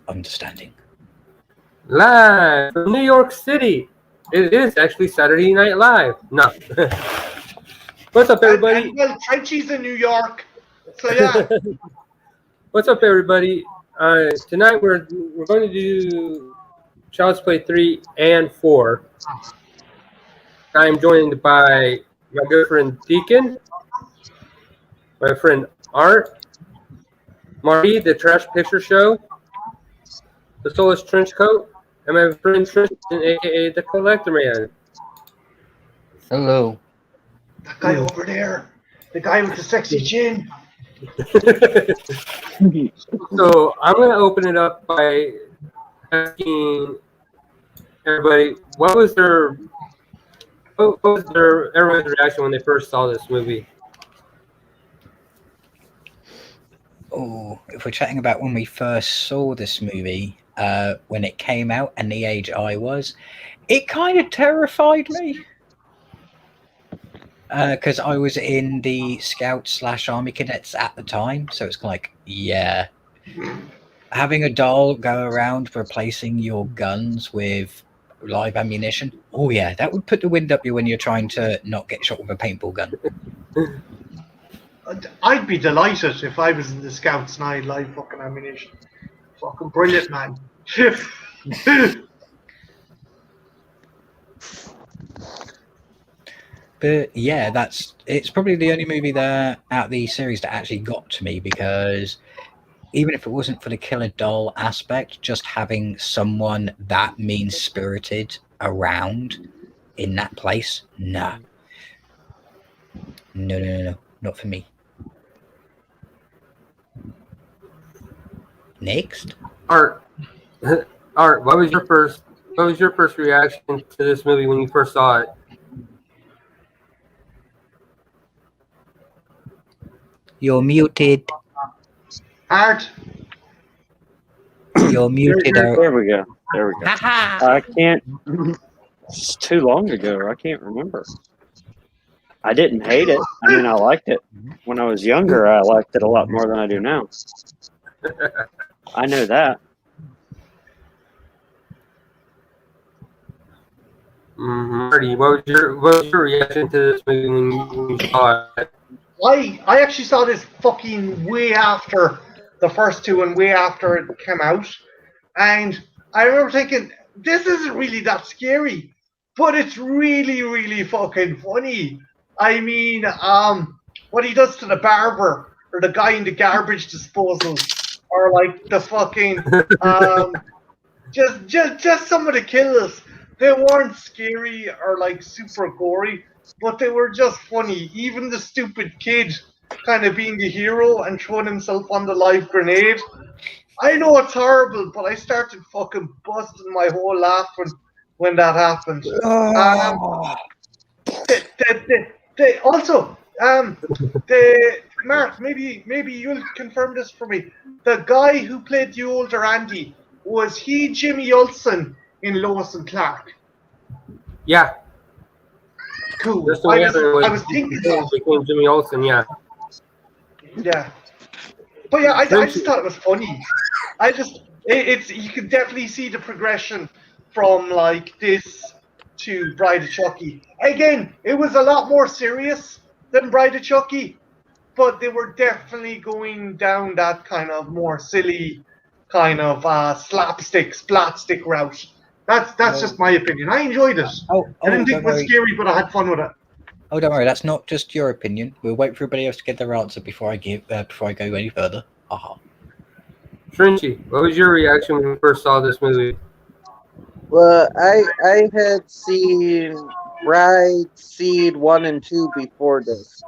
understanding. Live from New York City. It is actually Saturday Night Live. No. What's up, everybody? Well, Frenchie's in New York, so yeah. What's up, everybody? Tonight we're going to do Child's Play 3 and 4. I'm joined by my good friend Deacon, my friend Art, Marty, the Trash Picture Show, the Soulless Trench Coat, and my friend Tristan, aka the Collector Man. Hello. That guy over there, the guy with the sexy chin. So I'm going to open it up by asking everybody what was everyone's reaction when they first saw this movie? Oh, if we're chatting about when we first saw this movie, when it came out and the age I was, it kind of terrified me. Because I was in the Scout/Army Cadets at the time, so it's like, yeah. Having a doll go around replacing your guns with live ammunition, oh yeah, that would put the wind up you when you're trying to not get shot with a paintball gun. I'd be delighted if I was in the Scouts and I had live fucking ammunition. Fucking brilliant, man. But yeah, it's probably the only movie that out of the series that actually got to me, because even if it wasn't for the killer doll aspect, just having someone that mean-spirited around in that place, no, not for me. Next, Art, what was your first reaction to this movie when you first saw it? you're muted. Art. You're muted. There we go. Ha-ha! I can't. It's too long ago. I can't remember. I didn't hate it. I mean, I liked it. When I was younger, I liked it a lot more than I do now. I know that. Marty, what was your reaction to this movie when you saw it? I actually saw this fucking way after the first two and way after it came out. And I remember thinking, this isn't really that scary, but it's really, really fucking funny. I mean, what he does to the barber or the guy in the garbage disposal, or like the fucking just some of the kills. They weren't scary or like super gory, but they were just funny. Even the stupid kid kind of being the hero and throwing himself on the live grenade. I know it's horrible, but I started fucking busting my whole laughing when that happened. Mark, maybe you'll confirm this for me. The guy who played the older Andy, was he Jimmy Olsen in Lois and Clark? Yeah. Cool. I was thinking between Jimmy Olsen, yeah. Yeah. But yeah, I just thought it was funny. You could definitely see the progression from like this to Bride of Chucky. Again, it was a lot more serious than Bride of Chucky, but they were definitely going down that kind of more silly kind of splatstick route. That's just my opinion. I enjoyed it. I didn't think it was scary, but I had fun with it. Oh, don't worry. That's not just your opinion. We'll wait for everybody else to get their answer before I go any further. Aha. Trinity, what was your reaction when you first saw this movie? Well, I had seen Bride, Seed 1 and 2 before this.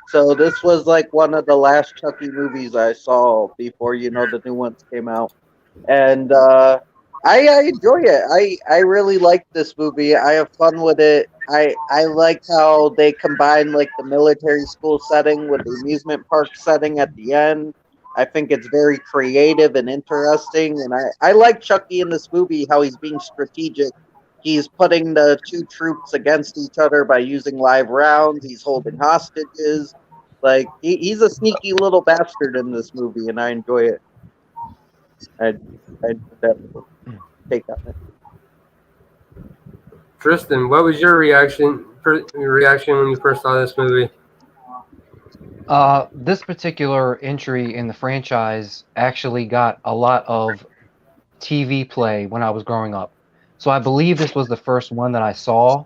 So this was like one of the last Chucky movies I saw before, the new ones came out. And I enjoy it. I really like this movie. I have fun with it. I like how they combine like the military school setting with the amusement park setting at the end. I think it's very creative and interesting, and I like Chucky in this movie, how he's being strategic. He's putting the two troops against each other by using live rounds. He's holding hostages. Like, he's a sneaky little bastard in this movie, and I enjoy it. I'd definitely take on it. Tristan, what was your reaction when you first saw this movie? This particular entry in the franchise actually got a lot of TV play when I was growing up. So I believe this was the first one that I saw,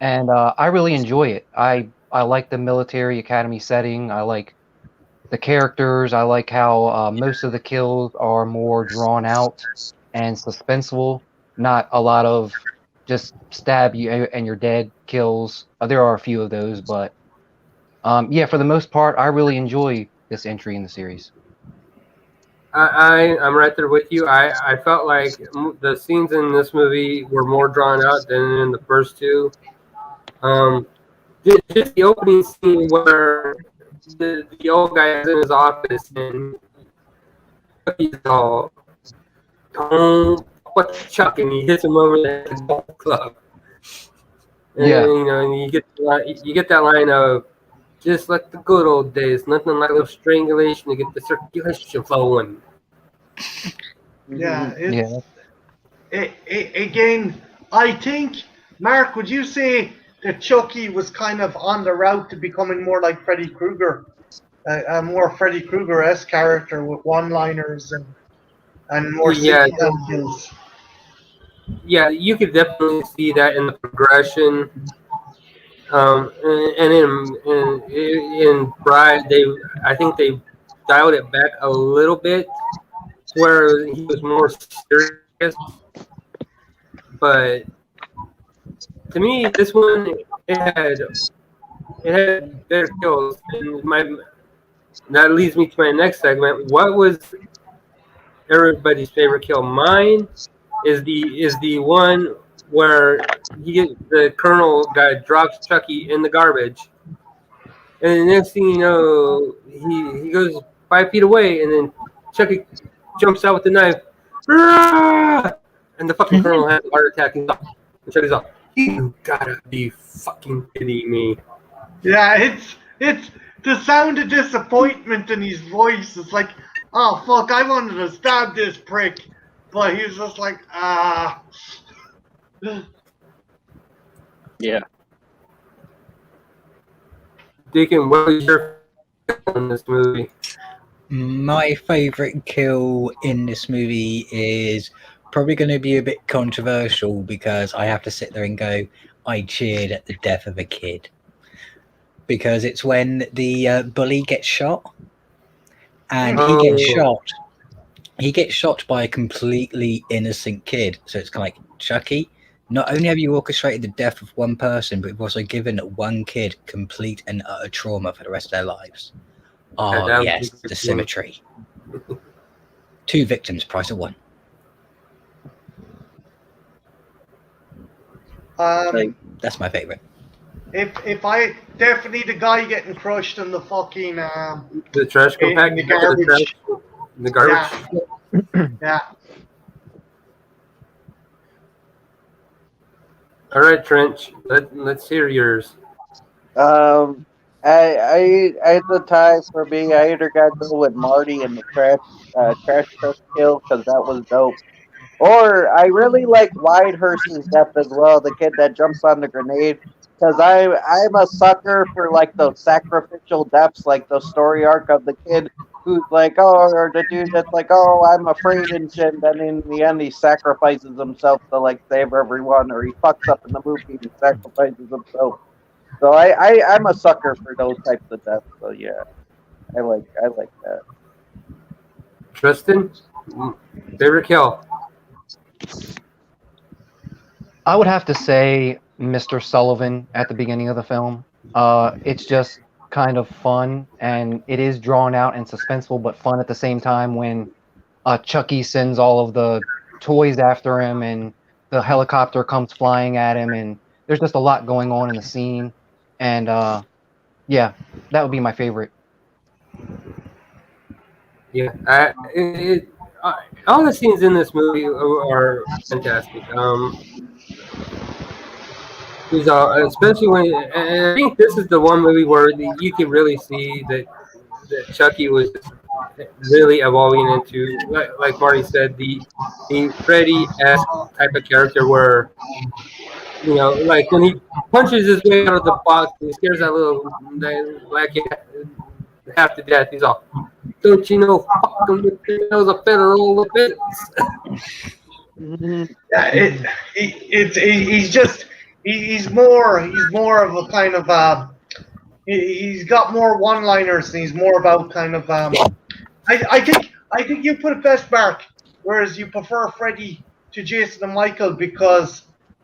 and I really enjoy it. I like the military academy setting. I like the characters. I like how most of the kills are more drawn out and suspenseful, not a lot of just stab you and you're dead kills. There are a few of those, but yeah, for the most part, I really enjoy this entry in the series. I'm right there with you. I felt like the scenes in this movie were more drawn out than in the first two. Just the opening scene where the old guy is in his office and he's all, "Don't fuck Chuck," and he hits him over the golf club. And, Yeah. and you get that line of, "Just like the good old days, nothing like a little strangulation to get the circulation flowing." Yeah, Yeah. Again, I think, Mark, would you say that Chucky was kind of on the route to becoming more like Freddy Krueger, a more Freddy Krueger-esque character with one-liners and more sit-down kills? Yeah, you could definitely see that in the progression. And in Bride, I think they dialed it back a little bit, where he was more serious. But to me, this one it had better kills. And that leads me to my next segment. What was everybody's favorite kill? Mine is the one where the Colonel guy drops Chucky in the garbage, and the next thing you know, he goes 5 feet away, and then Chucky jumps out with the knife, and the fucking Colonel has a heart attack, and Chucky's off. You gotta be fucking kidding me! Yeah, it's the sound of disappointment in his voice. It's like, oh fuck, I wanted to stab this prick, but he's just like, ah. Yeah. Deacon, what was your favorite in this movie? My favorite kill in this movie is probably going to be a bit controversial because I have to sit there and go, I cheered at the death of a kid. Because it's when the bully gets shot, and he gets shot by a completely innocent kid. So it's kind of like, Chucky, not only have you orchestrated the death of one person, but you've also given one kid complete and utter trauma for the rest of their lives. Oh, that yes, was the symmetry. 2 victims, price of 1. So that's my favorite. If I definitely the guy getting crushed in the fucking The trash compactor, the garbage. Yeah. All right, Trench. Let's hear yours. I at the time for me, I either got to go with Marty and the trash truck kill because that was dope, or I really like Whitehurst's death as well, the kid that jumps on the grenade. Because I'm a sucker for like those sacrificial deaths, like the story arc of the kid who's like, oh, or the dude that's like, oh, I'm afraid and shit. And then in the end, he sacrifices himself to like save everyone, or he fucks up in the movie and sacrifices himself. So I'm a sucker for those types of deaths. So yeah, I like that. Tristan, favorite kill? I would have to say Mr. Sullivan at the beginning of the film. It's just kind of fun, and it is drawn out and suspenseful, but fun at the same time when Chucky sends all of the toys after him and the helicopter comes flying at him, and there's just a lot going on in the scene. And yeah, that would be my favorite. Yeah, all the scenes in this movie are fantastic. Especially when, and I think this is the one movie where you can really see that Chucky was really evolving into, like Marty said, the Freddy-esque type of character where, you know, like when he punches his way out of the box, and he scares that little black kid half to death. He's all, "Don't you know, fucking with your nose a federal offense." Mhm. Yeah, he's more of a kind of he's got more one-liners and he's more about kind of I think you put it best, Mark. Whereas you prefer Freddy to Jason and Michael because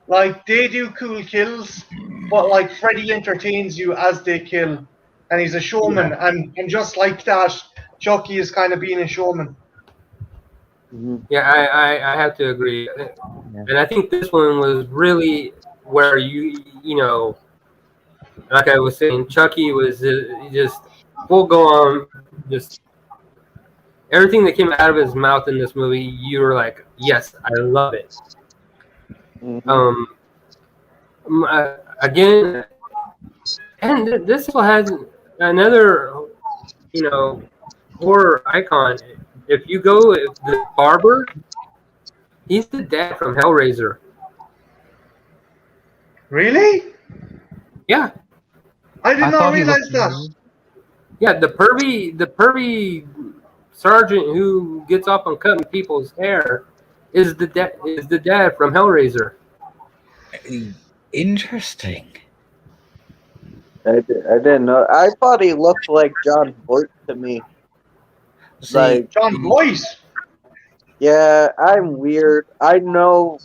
like they do cool kills, but like Freddy entertains you as they kill, and he's a showman, and just like that, Chucky is kind of being a showman. Mhm. Yeah, I have to agree, and I think this one was really where you know, like I was saying, Chucky was just full go on, just everything that came out of his mouth in this movie. You were like, yes, I love it. Mhm. Again, and this one has another, you know, horror icon. If you go with the barber, he's the dad from Hellraiser. Really? Yeah, I did I not thought he realize looked that. familiar. yeah, the pervy sergeant who gets off on cutting people's hair is the dad from Hellraiser. Interesting. I didn't know. I thought he looked like John Voight to me. See, Like, John Boyce. yeah, I'm weird. I know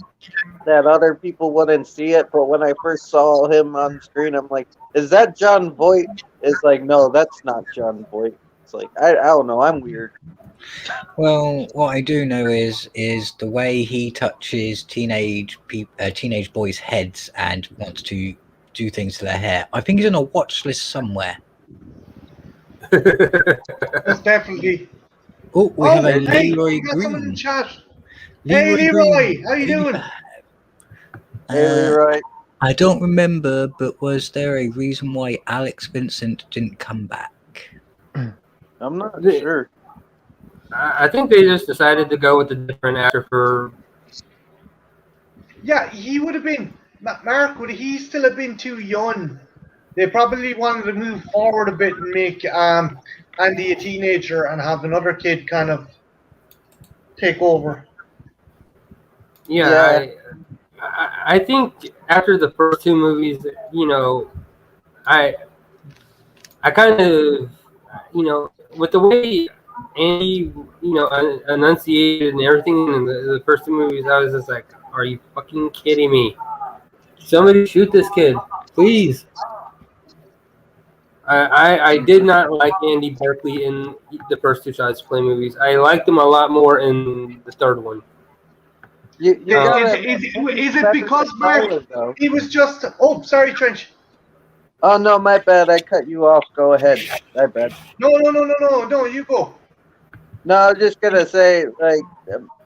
that other people wouldn't see it, but when I first saw him on screen, I'm like, is that John Voight? It's like, no, that's not John Voight. It's like, I don't know. I'm weird. well, what I do know is the way he touches teenage boys' heads and wants to do things to their hair. I think he's on a watch list somewhere. That's definitely. Oh, we have a hey, Leroy we got someone in Green. chat. Hey, Leroy, how you doing? Hey, Leroy. I don't remember, but was there a reason why Alex Vincent didn't come back? I'm not sure. I think they just decided to go with a different actor for. Yeah, he would have been. Mark, would he still have been too young? They probably wanted to move forward a bit and make Andy a teenager and have another kid kind of take over. Yeah, I think after the first two movies, you know, I kind of, you know, with the way Andy, you know, enunciated and everything in the first two movies, I was just like, are you fucking kidding me? Somebody shoot this kid, please. I did not like Andy Barkley in the first two Child's Play movies. I liked him a lot more in the third one. You gotta Is admit, it better because than Mark, Tyler, though. he was just. Oh, sorry, Trench. Oh no, my bad. I cut you off. Go ahead. My bad. No, you go. No, I was just gonna say, like,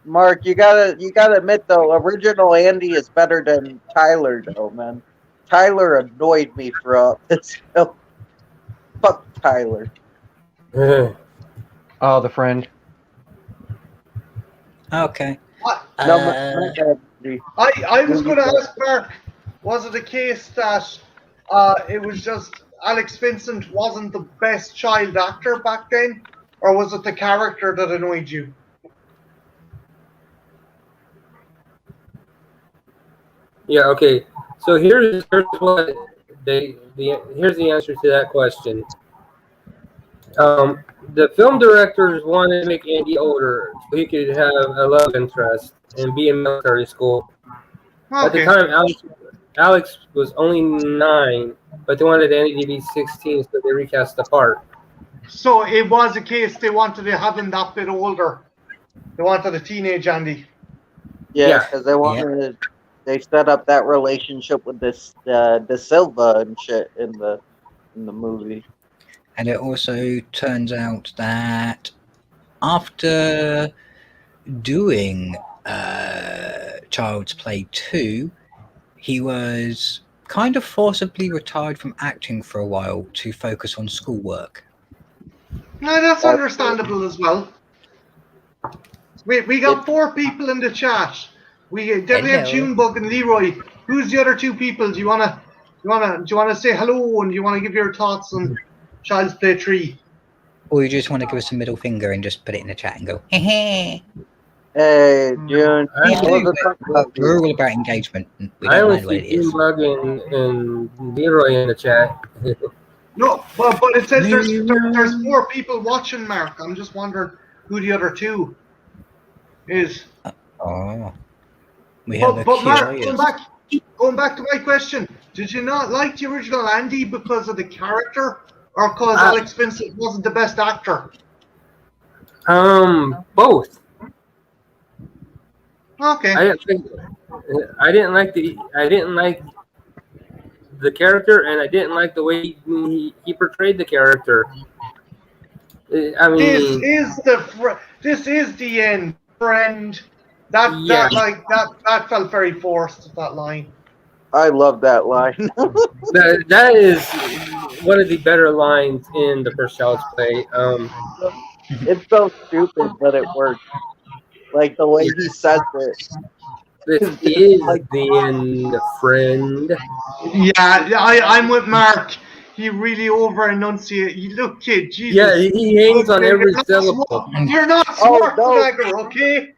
Mark, you gotta admit though, original Andy is better than Tyler, though, man. Tyler annoyed me throughout this film. Fuck Tyler. Oh, the friend. Okay. No, my bad. Andy. I was going to ask Mark, was it a case that it was just Alex Vincent wasn't the best child actor back then, or was it the character that annoyed you? Yeah. Okay. So here's what here's the answer to that question. The film directors wanted to make Andy older so he could have a love interest and be in military school. At the Okay. time, Alex was only 9, but they wanted Andy to be 16, so they recast the part. So it was a case they wanted to have him that bit older. They wanted a teenage Andy. Yeah, Yeah. because they set up that relationship with this De Silva and shit in the movie. And it also turns out that after doing Child's Play 2, he was kind of forcibly retired from acting for a while to focus on schoolwork. No, that's understandable as well. We got 4 people in the chat. We definitely have Hello. Junebug and Leroy. Who's the other 2 people? Do you wanna say hello and do you wanna give your thoughts on Child's Play 3? Or you just want to give us a middle finger and just put it in the chat and go, hey. Hey, June. I I wasn't talking about you. We're all about engagement. We I don't only mind what it see is. Junebug and Leroy in the chat. No, but it says there's 4 people watching, Mark. I'm just wondering who the other 2 is. Oh. We have But Mark, curious. going back to my question, did you not like the original Andy because of the character, or because Alex Vincent wasn't the best actor? Both. Okay. I didn't like the character, and I didn't like the way he portrayed the character. I mean, This is the end, friend. That felt very forced. That line. I love that line. that is one of the better lines in the first Child's Play. It's so stupid, but it works. Like the way he says it. This is the end, friend. Yeah, I'm with Mark. He really over enunciates. Look, kid, Jesus. Yeah, he hangs on every You're not syllable. smart. You're not Oh, smart, no. Dagger, okay?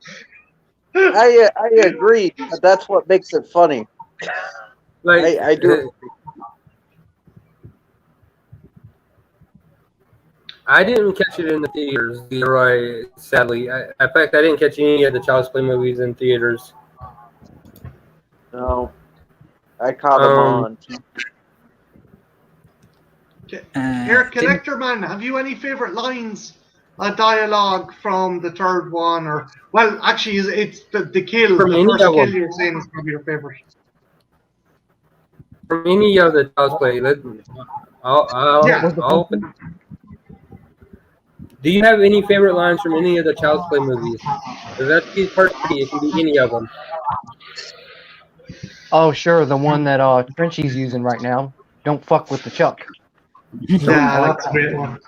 I agree, but that's what makes it funny. Like I do. I didn't catch it in the theaters, Leroy. Sadly, in fact, I didn't catch any of the Child's Play movies in theaters. No, I caught him on. Here, Connector Man, have you any favorite lines, dialogue from the third one, or well, actually, it's the kill. From the any first of kill them. you're saying is probably your favorite. From any of the Child's Play, I'll do you have any favorite lines from any of the Child's Play movies? Because that's the party. It can be any of them. Oh, sure, the one that Trenchy's using right now. Don't fuck with the Chuck. Yeah, that's a great one.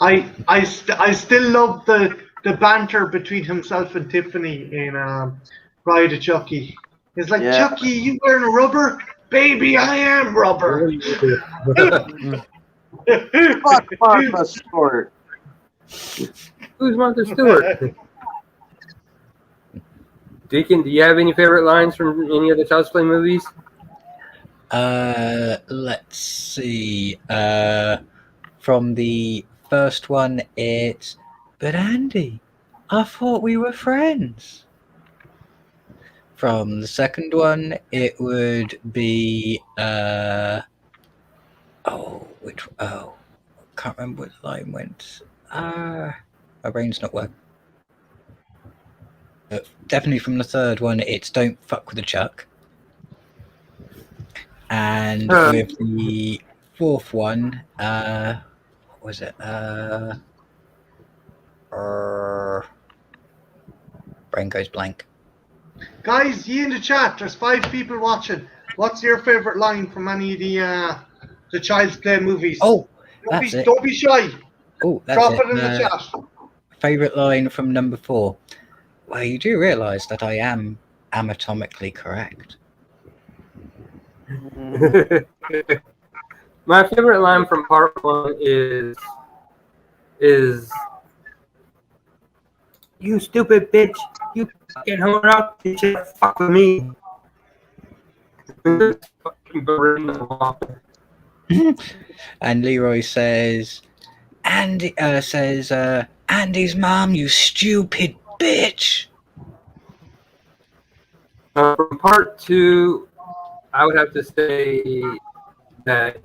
I still love the banter between himself and Tiffany in Bride of Chucky. It's like, Yeah. Chucky, you wearing a rubber? Baby, I am rubber. Fuck Martha Stewart. Who's Martha Stewart? Deacon, do you have any favorite lines from any of the Child's Play movies? Let's see. From the first one, it's, but Andy, I thought we were friends. From the second one, it would be, can't remember what line went. My brain's not working. But definitely from the third one, it's don't fuck with the Chuck. And with the fourth one, what was it? Brain goes blank. Guys, ye in the chat, there's 5 people watching. What's your favorite line from any of the Child's Play movies? Oh, that's it. Don't be shy. Oh, that's Drop it. it in the chat. Favorite line from number 4. Well, you do realise that I am anatomically correct. My favorite line from part 1 is you stupid bitch, you fucking hung out, you should fuck with me. And Leroy says, Andy's mom, you stupid bitch. From part 2, I would have to say that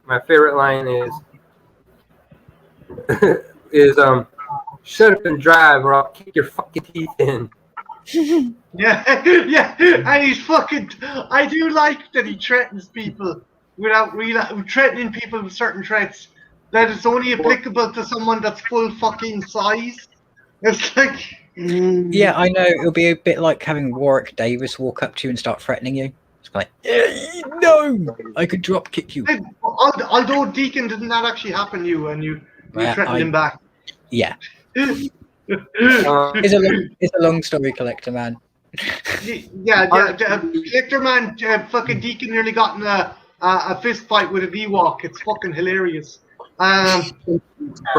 my favorite line is shut up and drive or I'll kick your fucking teeth in. Yeah, yeah, and he's fucking. I do like that he threatens people without threatening people with certain threats that it's only applicable to someone that's full fucking size. It's like. Yeah, I know. It'll be a bit like having Warwick Davis walk up to you and start threatening you. It's like, no, I could drop kick you. Although Deacon, didn't that actually happen to you and you threatened him back? Yeah, Um, it's a long story, Collector Man. Yeah, Collector Man, fucking Deacon nearly got in a fist fight with a V-Walk. It's fucking hilarious. from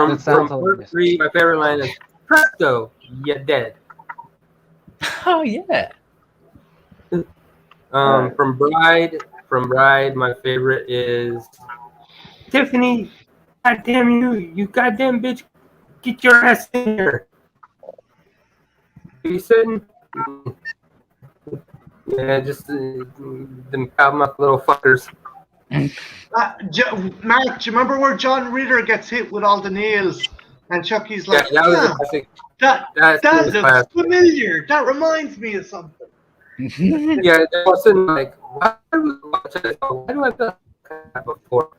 That sounds part hilarious. 3, my favorite line is "Presto, you're dead." Oh yeah. From Bride, my favorite is Tiffany. God damn you goddamn bitch, get your ass in here. You sitting? Yeah, just them cowmuck little fuckers. Mark, do you remember where John Ritter gets hit with all the nails? And Chucky's Yeah, like, that was a "Huh, classic. that was looks classic. familiar. That reminds me of something." Yeah, I was sitting like, why do I feel that before?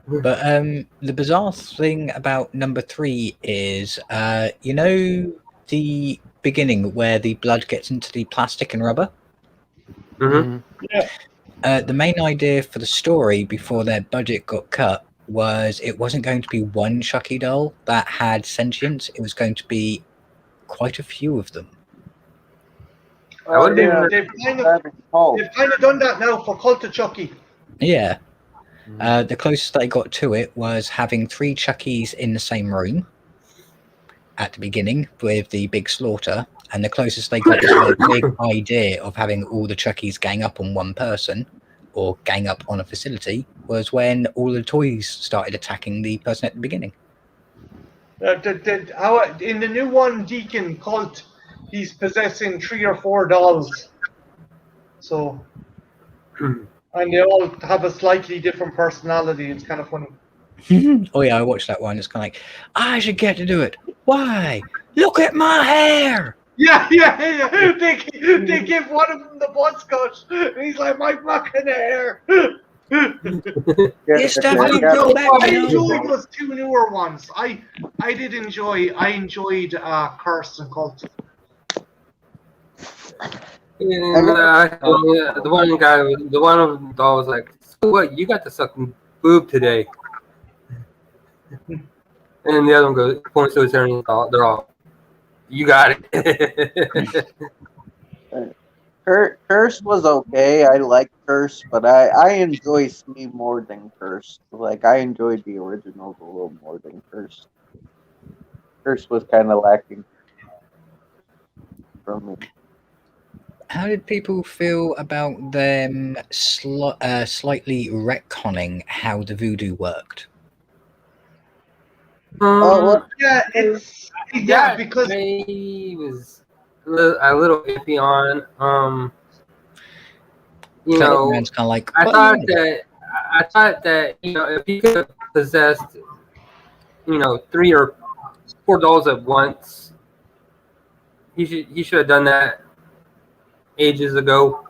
But the bizarre thing about number 3 is, you know, the beginning where the blood gets into the plastic and rubber. Mm-hmm. The main idea for the story before their budget got cut was it wasn't going to be one Chucky doll that had sentience. It was going to be quite a few of them. I would They've have kind of done that now for Cult of Chucky. Yeah. The closest they got to it was having 3 Chuckies in the same room at the beginning with the big slaughter, and the closest they got to the big idea of having all the Chuckies gang up on one person or gang up on a facility was when all the toys started attacking the person at the beginning. In the new one, Deacon Cult, he's possessing 3 or 4 dolls. So, and they all have a slightly different personality. It's kind of funny. Oh yeah, I watched that one. It's kind of like, I should get to do it. Why? Look at my hair. Yeah. They give one of them the buzz cut. And he's like, my fucking hair. It's definitely I go back to enjoyed those 2 newer ones. I enjoyed Curse and Cult. The one guy, the one of them was like, "So what? You got to suck boob today?" And the other one goes, points to his hair, and they're all, "You got it." Curse was okay. I like Curse, but I enjoy Smee more than Curse. Like, I enjoyed the originals a little more than Curse. Curse was kind of lacking from me. How did people feel about them slightly retconning how the voodoo worked? Yeah, because he was a little iffy on. You know, Man's kind of like, I thought that if he could have possessed 3 or 4 dolls at once, he should have done that ages ago.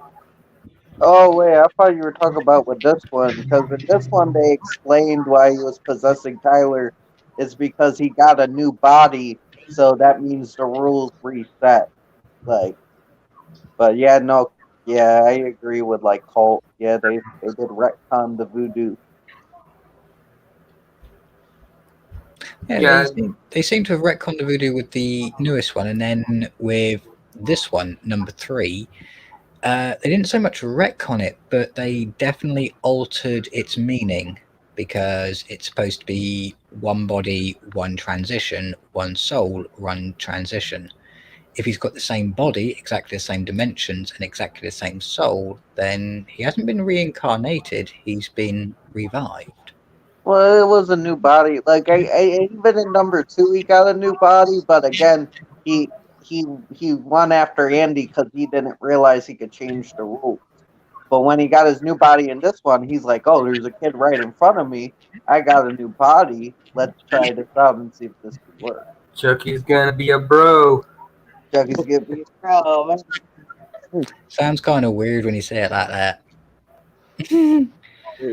Oh wait, I thought you were talking about with this one, because in this one they explained why he was possessing Tyler. It's because he got a new body, so that means the rules reset. Like, but yeah, I agree with like Cult. Yeah, they did retcon the voodoo. Yeah, they seem to have retconned the voodoo with the newest one, and then with this one, number 3, they didn't so much retcon it, but they definitely altered its meaning, because it's supposed to be one body, one transition, one soul, one transition. If he's got the same body, exactly the same dimensions, and exactly the same soul, then he hasn't been reincarnated, he's been revived. Well, it was a new body. Like even in number 2, he got a new body, but again, he won after Andy because he didn't realize he could change the rules. But when he got his new body in this one, he's like, "Oh, there's a kid right in front of me. I got a new body. Let's try this out and see if this can work." Chucky's gonna be a bro. Chucky's gonna be a bro. Sounds kind of weird when you say it like that.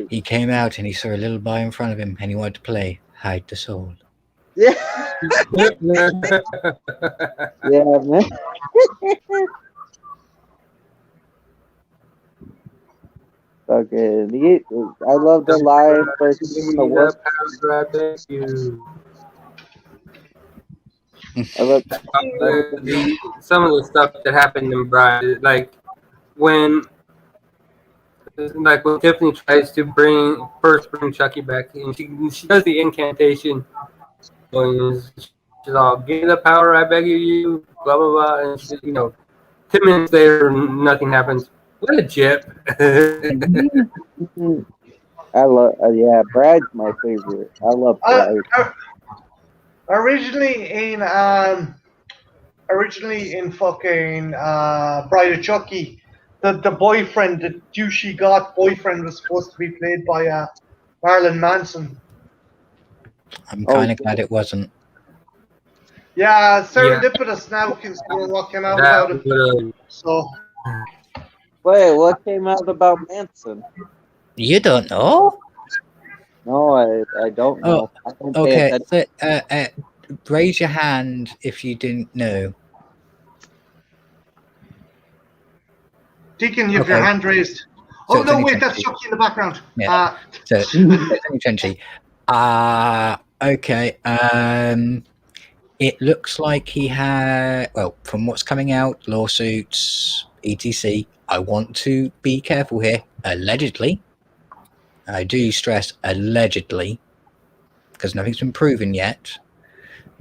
He came out and he saw a little boy in front of him and he wanted to play Hide the Soul. Yeah. Yeah, man. Fucking, I love the line for seeing the worst. Power, I beg you. I love Some of the stuff that happened in Bride, like when Tiffany tries to bring Chucky back, and she does the incantation. She's all, "Give me the power, I beg you," blah blah blah, and she, 10 minutes later, nothing happens. What a jip! I love, yeah, Brad's my favorite. I love Brad. Originally in fucking Bride of Chucky, the boyfriend, the douchey goth boyfriend, was supposed to be played by Marilyn Manson. I'm kind of glad it wasn't. Yeah, serendipitous now considering what came out about it. So. Wait, what came out about Manson? You don't know? No, I don't know. I don't pay Okay, attention. raise your hand if you didn't know. Deacon, you have your hand raised. So Oh no, wait, 2020. that's Chucky in the background. Yeah. So 2020. Okay. It looks like he had, well, from what's coming out, lawsuits, etc. I want to be careful here. Allegedly. I do stress allegedly, because nothing's been proven yet.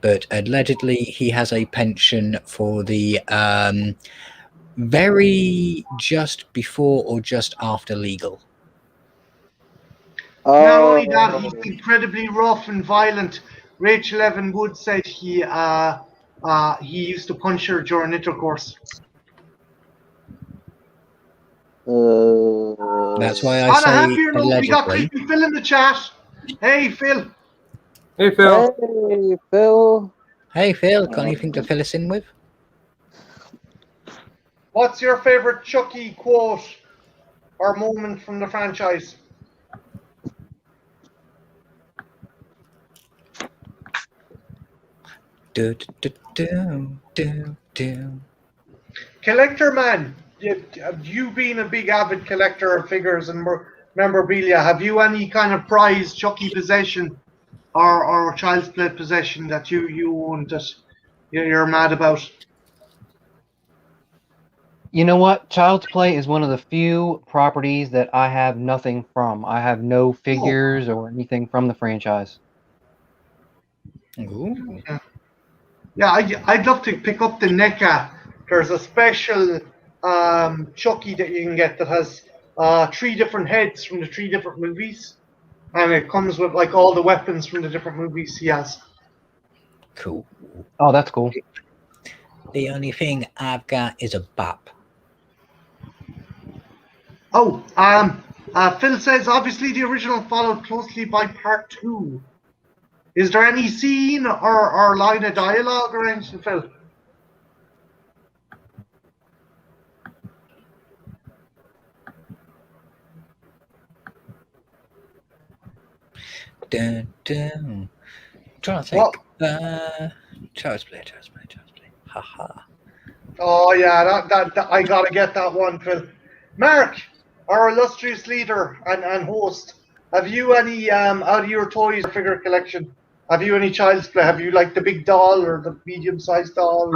But allegedly, he has a pension for the very just before or just after legal. Not only that, he's incredibly rough and violent. Rachel Evan Wood said he used to punch her during intercourse. That's why I On a say happier note, we got allegedly. Creepy Phil in the chat. Hey, Phil. Hey, Phil. Hey, Phil. Hey, Phil, got anything to fill us in with? What's your favorite Chucky quote or moment from the franchise? Do, do, do, do, do. Collector man, you being a big avid collector of figures and memorabilia, have you any kind of prized Chucky possession or Child's Play possession that you own that you're mad about? You know what? Child's Play is one of the few properties that I have nothing from. I have no figures or anything from the franchise. Ooh. Yeah, I'd love to pick up the NECA. There's a special Chucky that you can get that has 3 different heads from the 3 different movies. And it comes with like all the weapons from the different movies he has. Cool. Oh, that's cool. The only thing I've got is a bop. Oh, Phil says obviously the original followed closely by part 2. Is there any scene or line of dialogue or anything, Phil? Dun, dun. I'm trying to think. Child's Play. Haha. Oh yeah, that I gotta get that one, Phil. Mark, our illustrious leader and host, have you any out of your toys or figure collection? Have you any Child's Play? Have you like the big doll or the medium-sized doll?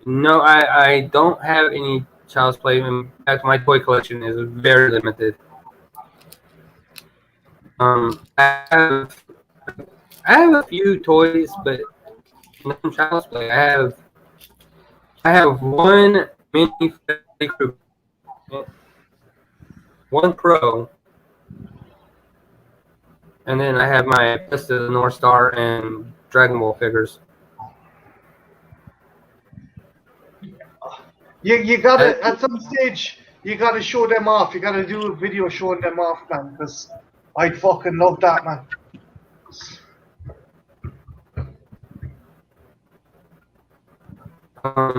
No, I don't have any Child's Play. In fact, my toy collection is very limited. I have a few toys, but no Child's Play. I have one mini Freddy Krueger, one Pro, and then I have my Best of the North Star and Dragon Ball figures. You gotta at some stage you gotta show them off. You gotta do a video showing them off, man. Because I'd fucking love that, man.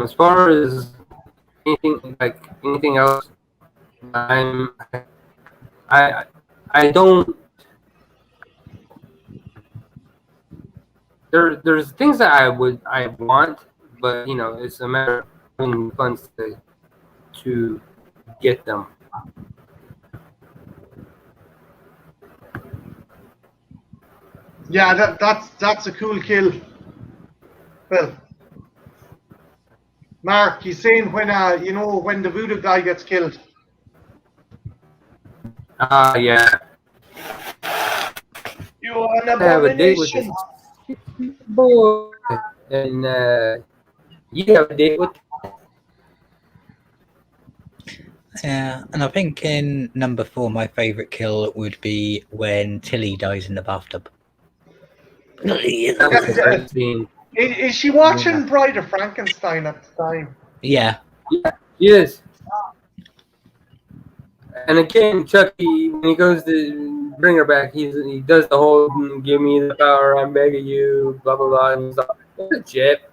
As far as anything else, I don't. There's things that I want, but it's a matter of having funds to get them. Yeah, that's a cool kill. Well, Mark, he's saying when when the voodoo guy gets killed. Yeah. You are an I have a date with this abomination. boy, and you have a date with. Yeah, and I think in number 4, my favourite kill would be when Tilly dies in the bathtub. That was a great scene. Is she watching Bride of Frankenstein at the time? Yeah, Yes. And again, Chucky, when he goes to bring her back, he does the whole "give me the power, I'm begging you," blah blah blah. And he's like, "What a chip."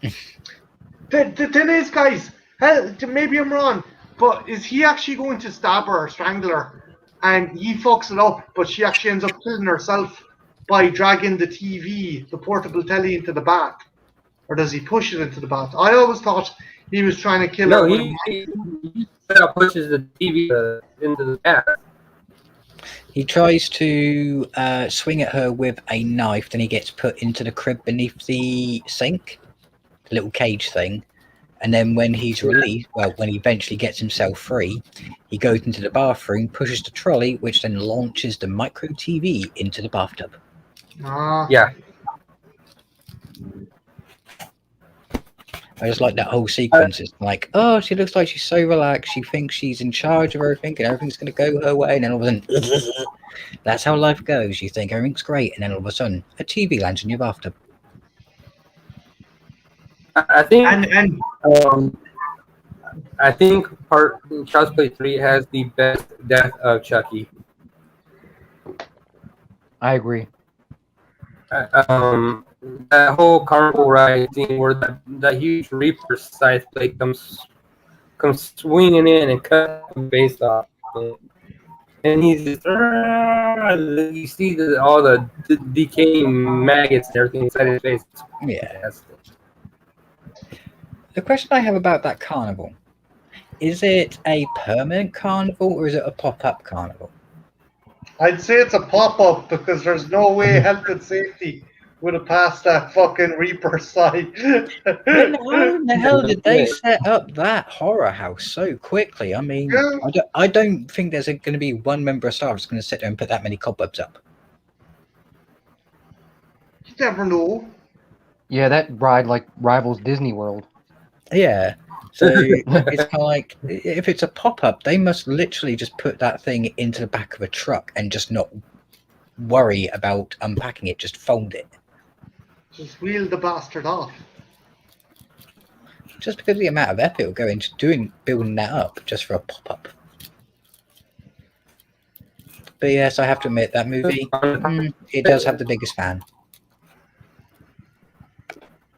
The thing is, guys, hell, maybe I'm wrong, but is he actually going to stab her or strangle her? And he fucks it up, but she actually ends up killing herself by dragging the TV, the portable telly, into the bath. Or does he push it into the bath? I always thought he was trying to kill No, her. he pushes the TV into the bath. he tries to swing at her with a knife, then he gets put into the crib beneath the sink, the little cage thing. And then when he's released, well, when he eventually gets himself free, he goes into the bathroom, pushes the trolley, which then launches the micro TV into the bathtub. Ah. Yeah. I just like that whole sequence. It's like, oh, she looks like she's so relaxed. She thinks she's in charge of everything and everything's going to go her way. And then all of a sudden, that's how life goes. You think everything's great. And then all of a sudden, a TV lands in your bathtub. I think And I think Child's Play 3 has the best death of Chucky. I agree. That whole carnival ride scene where that huge Reaper scythe blade comes swinging in and cut the face off, and he's just you see all the decaying maggots and everything inside his face. Yeah. The question I have about that carnival, is it a permanent carnival or is it a pop-up carnival? I'd say it's a pop-up because there's no way health and safety would have passed that fucking Reaper side. Then how in the hell did they set up that horror house so quickly? I mean, Yeah. I don't think there's going to be one member of staff that's going to sit there and put that many cobwebs up. You never know. Yeah, that ride like rivals Disney World. Yeah. So it's kind of like, if it's a pop-up, they must literally just put that thing into the back of a truck and just not worry about unpacking it, just fold it. Just wheel the bastard off. Just because of the amount of effort it'll go into building that up just for a pop-up. But yes, I have to admit, that movie, it does have the biggest fan.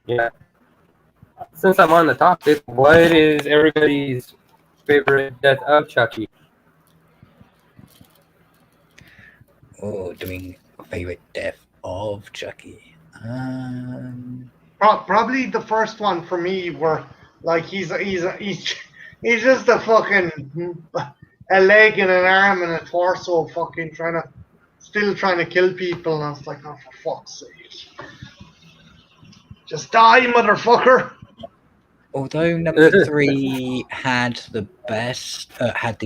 Yeah. Since I'm on the topic, what is everybody's favorite death of Chucky? Oh, doing favorite death of Chucky. Probably the first one for me, where like he's just a fucking a leg and an arm and a torso, fucking still trying to kill people, and it's like, oh, for fuck's sake, just die, motherfucker. Although number 3 had the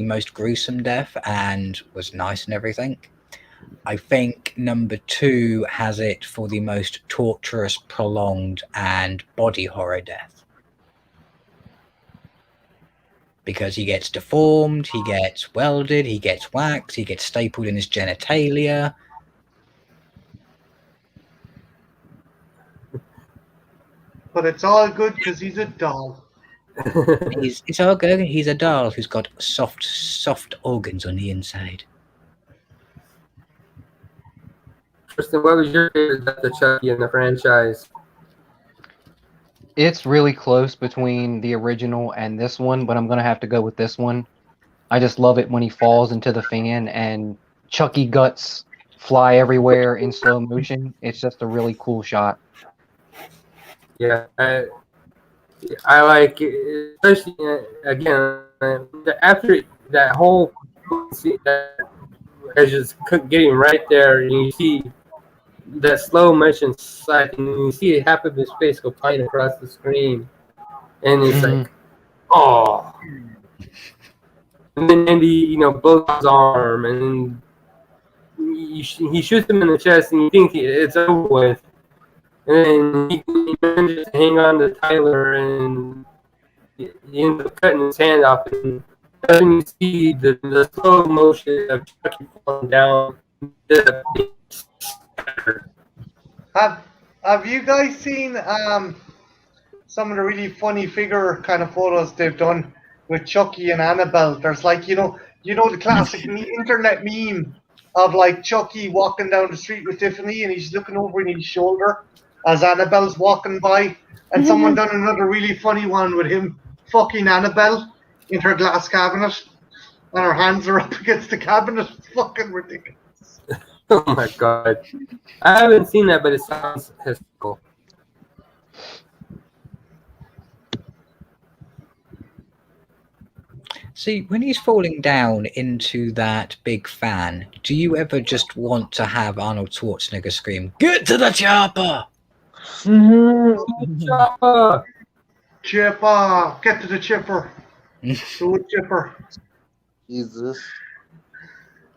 most gruesome death and was nice and everything, I think number 2 has it for the most torturous, prolonged, and body horror death. Because he gets deformed, he gets welded, he gets waxed, he gets stapled in his genitalia. But it's all good because he's a doll. It's all good. He's a doll who's got soft organs on the inside. Tristan, what was your favorite death of Chucky in the franchise? It's really close between the original and this one, but I'm gonna have to go with this one. I just love it when he falls into the fan and Chucky guts fly everywhere in slow motion. It's just a really cool shot. Yeah, I like, especially again after that whole scene that is just getting right there, and you see that slow motion slide, and you see half of his face go flying across the screen, and it's like, oh. And then Andy, blows his arm, and he shoots him in the chest, and you think it's over with. And then he manages to hang on to Tyler, and he ends up cutting his hand off. And then you see the slow motion of Chucky falling down. Have you guys seen some of the really funny figure kind of photos they've done with Chucky and Annabelle? There's like the classic internet meme of like Chucky walking down the street with Tiffany and he's looking over his shoulder as Annabelle's walking by, and someone done another really funny one with him fucking Annabelle in her glass cabinet and her hands are up against the cabinet. It's fucking ridiculous. Oh my god. I haven't seen that, but it sounds hysterical. See, when he's falling down into that big fan, do you ever just want to have Arnold Schwarzenegger scream, "Get to the chopper"? Chopper! Chipper, get to the chipper. To a chipper. Jesus.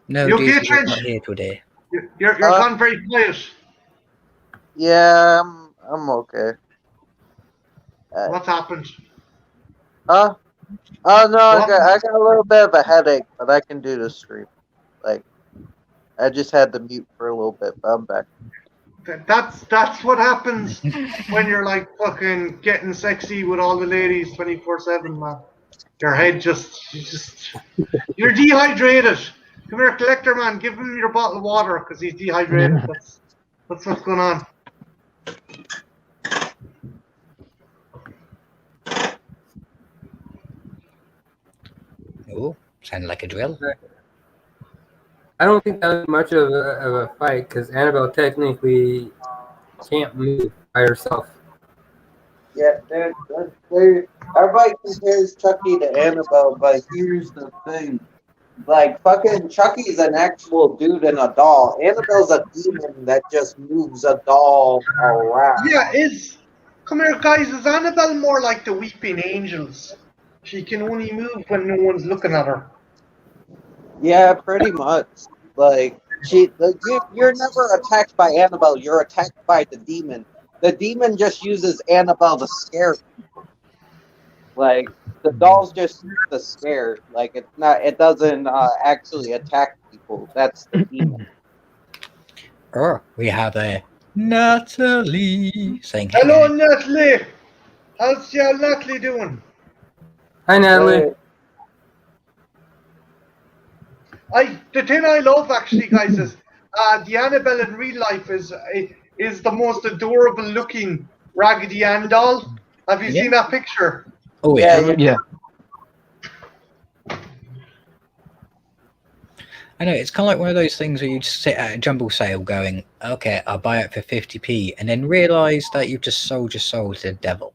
No, You dude, okay, he's Trench? not here today. You're gone very quiet. Yeah, I'm okay. What's happened? Huh? Oh no, I What? got a little bit of a headache, but I can do the stream. Like, I just had to mute for a little bit, but I'm back. That's what happens when you're like fucking getting sexy with all the ladies 24/7, man. Your head you're dehydrated. Come here, collector man. Give him your bottle of water because he's dehydrated. That's what's going on. Oh, sounded like a drill. I don't think that was much of a fight because Annabelle technically can't move by herself. Yeah, everybody compares Chucky to Annabelle, but here's the thing. Like, fucking Chucky's an actual dude in a doll. Annabelle's a demon that just moves a doll around. Yeah, come here, guys. Is Annabelle more like the weeping angels? She can only move when no one's looking at her. Yeah, pretty much. Like, you're never attacked by Annabelle. You're attacked by the demon. The demon just uses Annabelle to scare people. Like, the dolls just use the scare. Like, it doesn't actually attack people. That's the demon. Oh, we have a Natalie saying, Hello, Natalie. How's your Natalie doing? Hi, Natalie. The thing I love actually, guys, is the Annabelle in real life is the most adorable looking Raggedy Ann doll. Have you seen that picture? Oh yeah. Yeah. I know, it's kind of like one of those things where you just sit at a jumble sale going, okay, I'll buy it for 50p, and then realise that you've just sold your soul to the devil.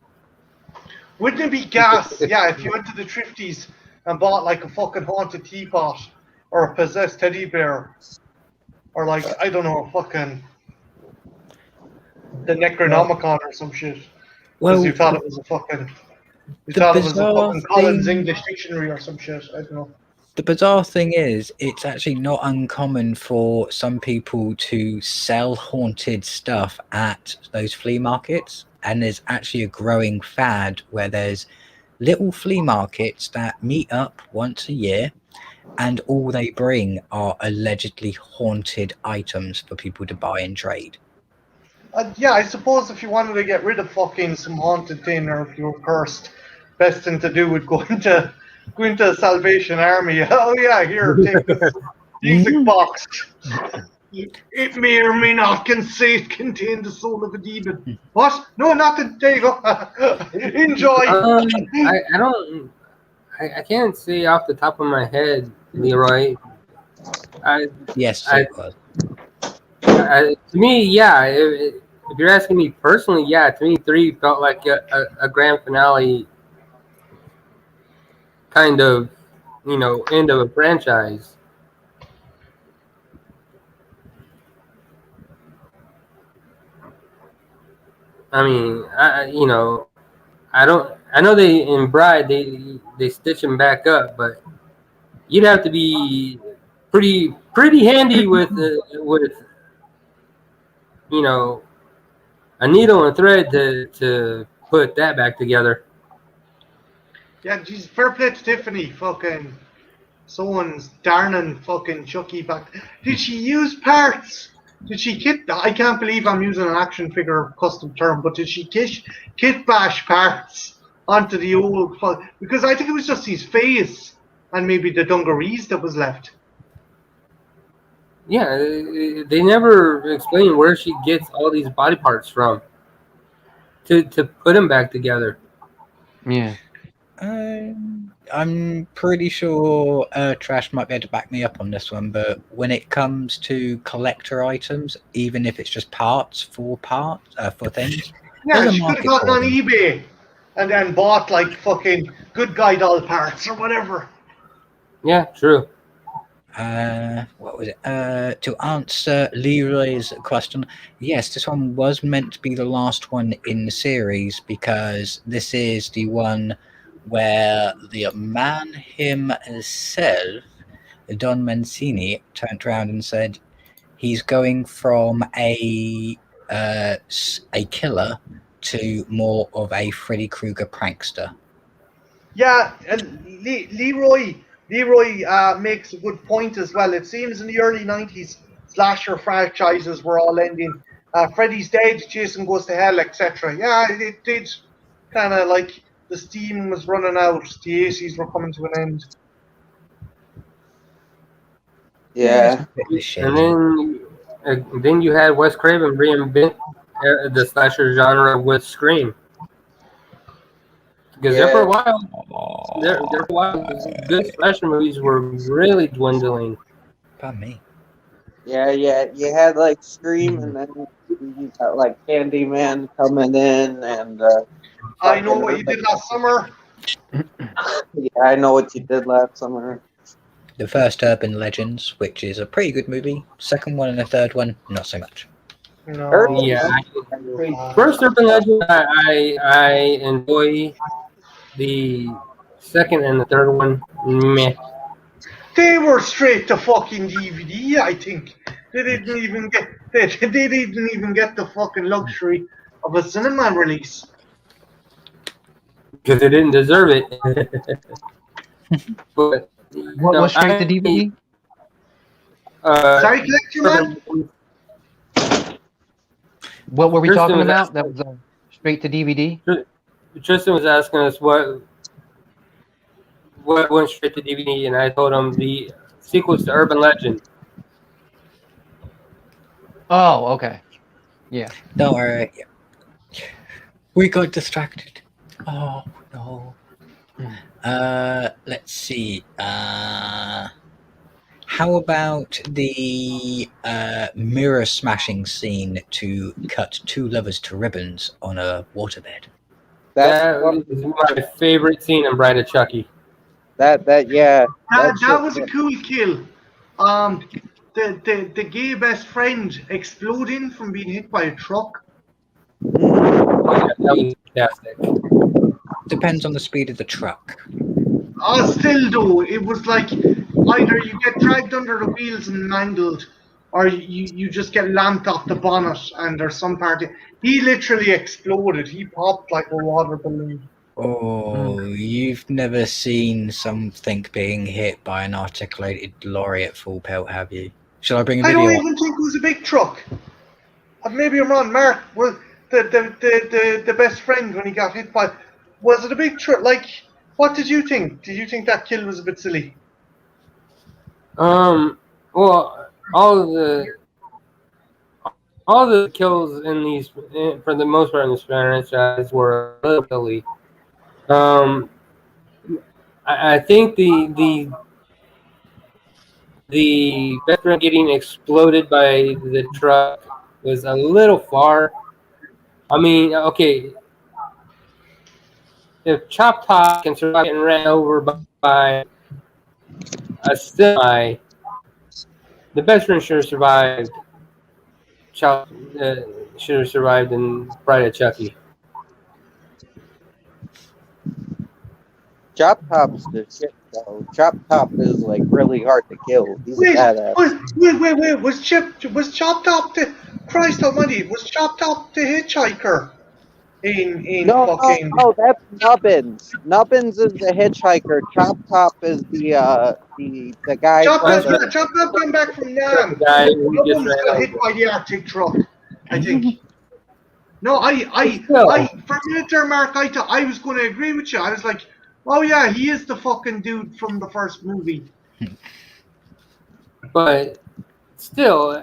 Wouldn't it be gas? Yeah, if you went to the Thrifties and bought like a fucking haunted teapot or a possessed teddy bear or like, I don't know, fucking the Necronomicon or some shit. Because you thought it was a fucking... You thought it was a fucking Collins English Dictionary or some shit. I don't know. The bizarre thing is, it's actually not uncommon for some people to sell haunted stuff at those flea markets. And there's actually a growing fad where there's little flea markets that meet up once a year and all they bring are allegedly haunted items for people to buy and trade. Yeah, I suppose if you wanted to get rid of fucking some haunted thing or if you were cursed, best thing to do would go into Salvation Army. Oh yeah, here, take this music box. It may or may not contain the soul of a demon. What? No, nothing. There you go. Enjoy. I can't say off the top of my head, Leroy. Yes, it was. To me, yeah. If you're asking me personally, yeah. To me, 3 felt like a grand finale, kind of, end of a franchise. I mean, you know, I don't. I know they in Bride they stitch him back up, but you'd have to be pretty handy with you know a needle and thread to put that back together. Yeah, geez, fair play to Tiffany. Fucking someone's darning fucking Chucky back. Did she use parts? Did she kit? I can't believe I'm using an action figure custom term, but did she kit bash parts onto the old? Because I think it was just his face and maybe the dungarees that was left. Yeah, they never explain where she gets all these body parts from to put them back together. Yeah. I'm pretty sure Trash might be able to back me up on this one, but when it comes to collector items, even if it's just parts for things, Yeah, there's a she could have market gotten for on them. eBay and then bought like fucking good guy doll parts or whatever. Yeah, true. What was it? To answer Leroy's question, yes, this one was meant to be the last one in the series because this is the one where the man himself, Don Mancini, turned around and said he's going from a killer to more of a Freddy Krueger prankster. Yeah, and Leroy makes a good point as well. It seems in the early 90s, slasher franchises were all ending. Freddy's dead, Jason goes to hell, etc. Yeah, it did kind of like the steam was running out, the 80s were coming to an end. Yeah. And then you had Wes Craven reinvent the slasher genre with Scream. Because there for a while, good slasher movies were really dwindling. Pardon me. Yeah, you had like Scream, and then you got like Candyman coming in, and I Know What You Did Last Summer. yeah, I Know What You Did Last Summer. The first Urban Legends, which is a pretty good movie. Second one and the third one, not so much. No. Yeah. First Urban Legend, I enjoy. The second and the third one, meh. They were straight to fucking DVD, I think. They didn't even get the fucking luxury of a cinema release. Because they didn't deserve it. But What was straight to DVD? Sorry, collector man? What were we Tristan talking was about? That was straight to DVD? Tristan was asking us what went straight to DVD, and I told him the sequels to Urban Legend. Oh, okay. Yeah. Don't worry. We got distracted. Oh, no. Let's see. How about the mirror smashing scene to cut two lovers to ribbons on a waterbed? That is my favorite scene in Bride of Chucky. That was a cool kill. The gay best friend exploding from being hit by a truck. That was fantastic. Depends on the speed of the truck. Still though, it was like either you get dragged under the wheels and mangled, or you just get lamped off the bonnet and there's some part. He literally exploded. He popped like a water balloon. Oh, you've never seen something being hit by an articulated lorry at full pelt, have you? Shall I bring a I video? don't even think it was a big truck. Maybe I'm wrong, Mark. Well, the best friend when he got hit by, was it a big truck? Like, what did you think? Did you think that kill was a bit silly? Well, all the kills in these, for the most part in this franchise, were a little silly. I think the best friend getting exploded by the truck was a little far. I mean, okay, if Chop Top can survive getting ran over by a semi, the best friend sure survived should have survived in Bride of Chucky. Chop Top's the shit though. Chop Top is like really hard to kill. He's a Wait, badass. wait. Was Chop Top the Christ Almighty? Was Chop Top the hitchhiker? In No, fucking. that's Nubbins. Nubbins is the hitchhiker. Chop Top is the guy. Chop from Top the- came back from The Nam. guy who just Nubbins ran got over. hit by the Arctic truck, I think. No, I for a minute there, Mark, I was going to agree with you. I was like, oh yeah, he is the fucking dude from the first movie. But still,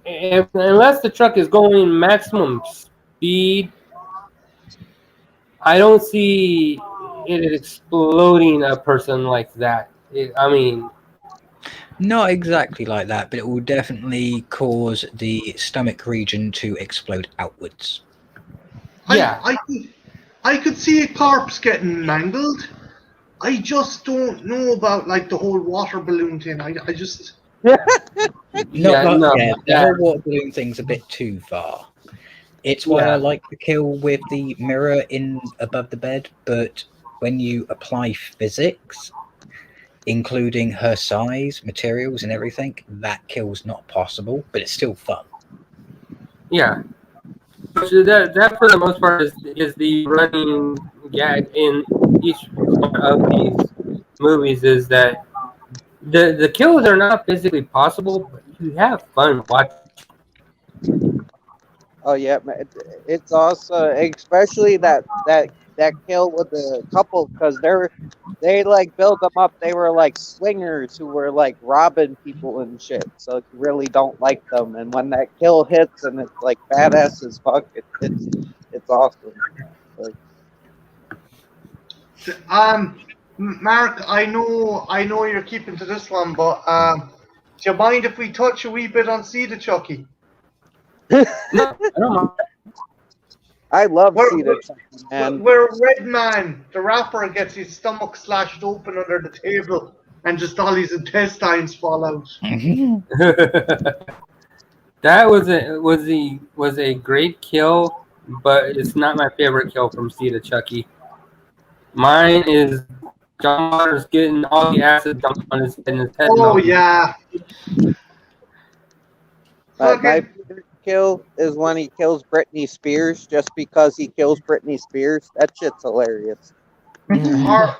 unless the truck is going maximum speed, I don't see it exploding a person like that. I mean, Not exactly like that, but it will definitely cause the stomach region to explode outwards. Yeah. I could see a corpse getting mangled. I just don't know about like the whole water balloon thing. I just The that- whole water balloon thing's a bit too far. It's why Yeah. I like the kill with the mirror in above the bed, but when you apply physics, including her size, materials, and everything, that kill's not possible, but it's still fun. yeah. But that for the most part is the running gag in each one of these movies is that the kills are not physically possible, but you have fun watching. Oh yeah, it's also especially that kill with the couple because they like build them up. They were like swingers who were like robbing people and shit. So you really don't like them. And when that kill hits and it's like badass as fuck, it's awesome. Like, Mark, I know you're keeping to this one, but do you mind if we touch a wee bit on Seed of Chucky? No, I don't mind. I love Where- Cedar Chucky, man. Where Redman, the rapper, gets his stomach slashed open under the table and just all his intestines fall out. That was a great kill, but it's not my favorite kill from Seed of Chucky. Mine is John Waters getting all the acid dumped on his head and his head. Oh melted. yeah. My Okay. favorite kill is when he kills Britney Spears just because he kills Britney Spears. That shit's hilarious. Or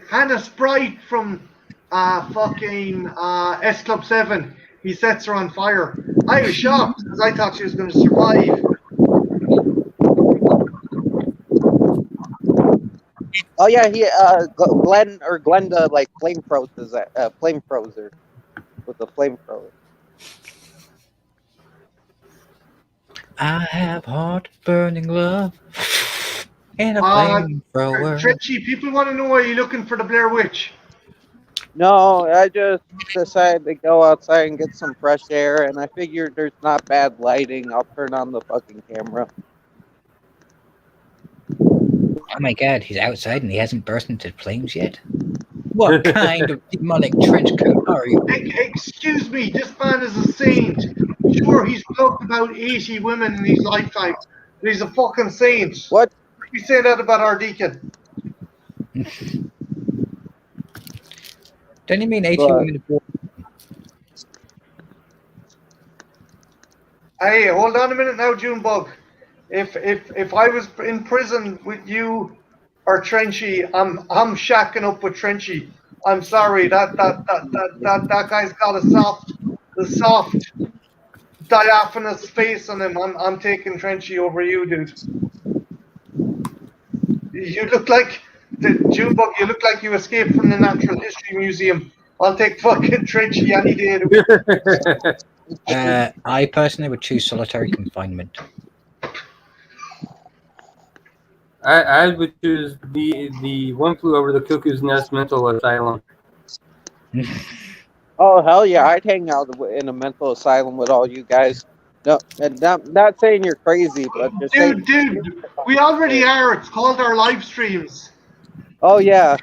Hannah Sprite from fucking S Club 7. He sets her on fire. I was shocked because I thought she was going to survive. Oh yeah, he Glenn or Glenda like flamethrowers with the flamethrower. I have heart burning love and a flamethrower. Trenchy, people want to know why you're looking for the Blair Witch. No, I just decided to go outside and get some fresh air, and I figured there's not bad lighting. I'll turn on the fucking camera. Oh my god, he's outside and he hasn't burst into flames yet? What kind of demonic trench coat are you? Excuse me, this man is a saint. Sure, he's plugged about 80 women in his lifetime, but he's a fucking saint. What? We say that about our deacon. Don't you mean 80 But- women aboard? Hey, hold on a minute now, Junebug. If I was in prison with you or Trenchy, I'm shacking up with Trenchy. I'm sorry, that guy's got a soft diaphanous face on him. I'm taking Trenchy over you, dude. You look like Junebug. You look like you escaped from the Natural History Museum. I'll take fucking Trenchy any day. I personally would choose solitary confinement. I would choose the One Flew Over the Cuckoo's Nest mental asylum. Oh hell yeah! I'd hang out in a mental asylum with all you guys. No, and not saying you're crazy, but just saying. Dude, we already are. It's called our live streams. Oh yeah.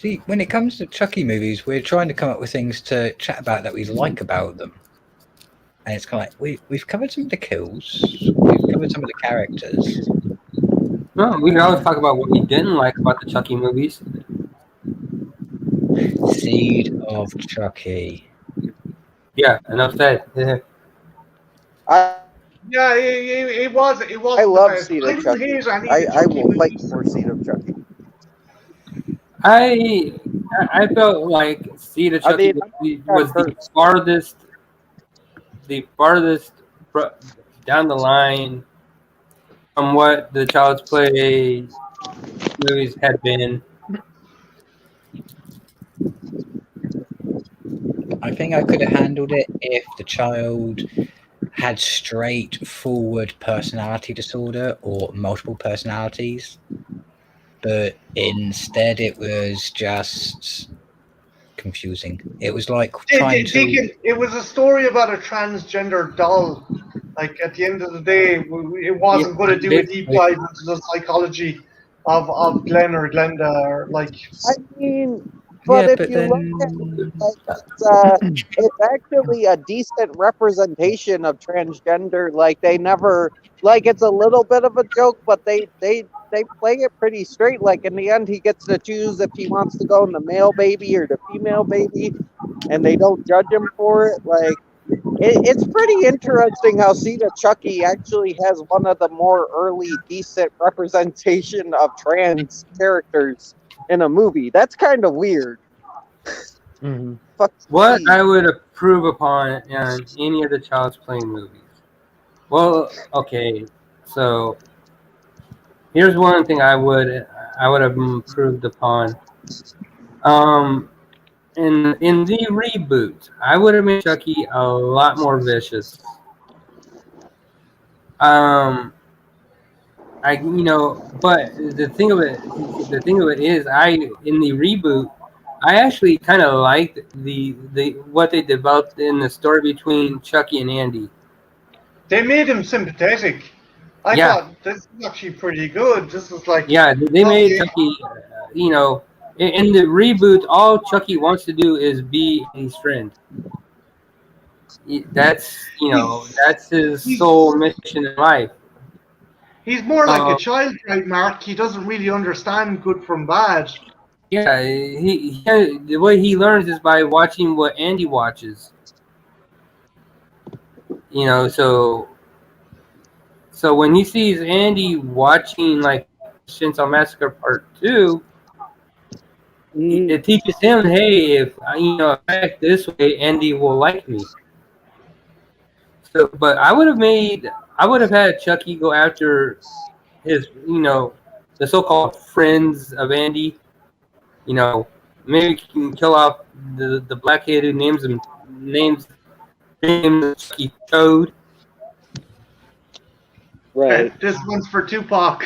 See, when it comes to Chucky movies, we're trying to come up with things to chat about that we like about them. And it's kind of like we've covered some of the kills, we've covered some of the characters. No, we can always talk about what we didn't like about the Chucky movies. Seed of Chucky. Yeah, enough said. Yeah. I Yeah, it was. It was. I love the Seed best. of Chucky. hate any I Chucky will fight movies. for Seed of Chucky. I felt like Seed of I Chucky mean, was the farthest down the line from what the Child's Play movies had been. I think I could have handled it if the child had straightforward personality disorder or multiple personalities, but instead it was just confusing. It was like trying to. Deacon, it was a story about a transgender doll. Like at the end of the day, it wasn't going to do a deep dive into the psychology of Glenn or Glenda, or like. I mean, but Yeah, if but you then look at it, it's actually a decent representation of transgender. Like they never, like it's a little bit of a joke, but they play it pretty straight. Like in the end, he gets to choose if he wants to go in the male baby or the female baby, and they don't judge him for it. Like it's pretty interesting how Seed of Chucky actually has one of the more early decent representation of trans characters in a movie. That's kind of weird. Mhm. Fuck What Seed. I would approve upon in any of the Child's Play movies. Well, okay, so here's one thing I would have improved upon. In the reboot, I would have made Chucky a lot more vicious. But the thing of it is, in the reboot, I actually kind of liked the what they developed in the story between Chucky and Andy. They made him sympathetic. I Yeah. thought this is actually pretty good. This is like. Yeah, they made Okay. Chucky. In the reboot, all Chucky wants to do is be his friend. That's his sole mission in life. He's more like a Um, child, right, Mark? He doesn't really understand good from bad. Yeah, the way he learns is by watching what Andy watches. So when he sees Andy watching like Chainsaw Massacre Part 2, it teaches him, hey, if I act this way, Andy will like me. So, but I would have had Chucky go after his, the so-called friends of Andy. Maybe he can kill off the black kid who names Chucky Toad. Right. This one's for Tupac.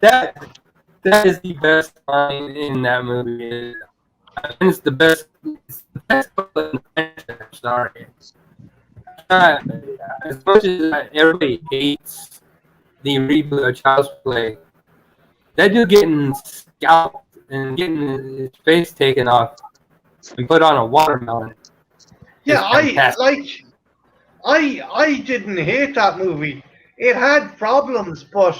That is the best line in that movie. It's the best. It's the best part of the franchise. I'm sorry. As much as everybody hates the reboot of Child's Play, that dude getting scalped and getting his face taken off and put on a watermelon. Yeah, Fantastic. I didn't hate that movie. It had problems, but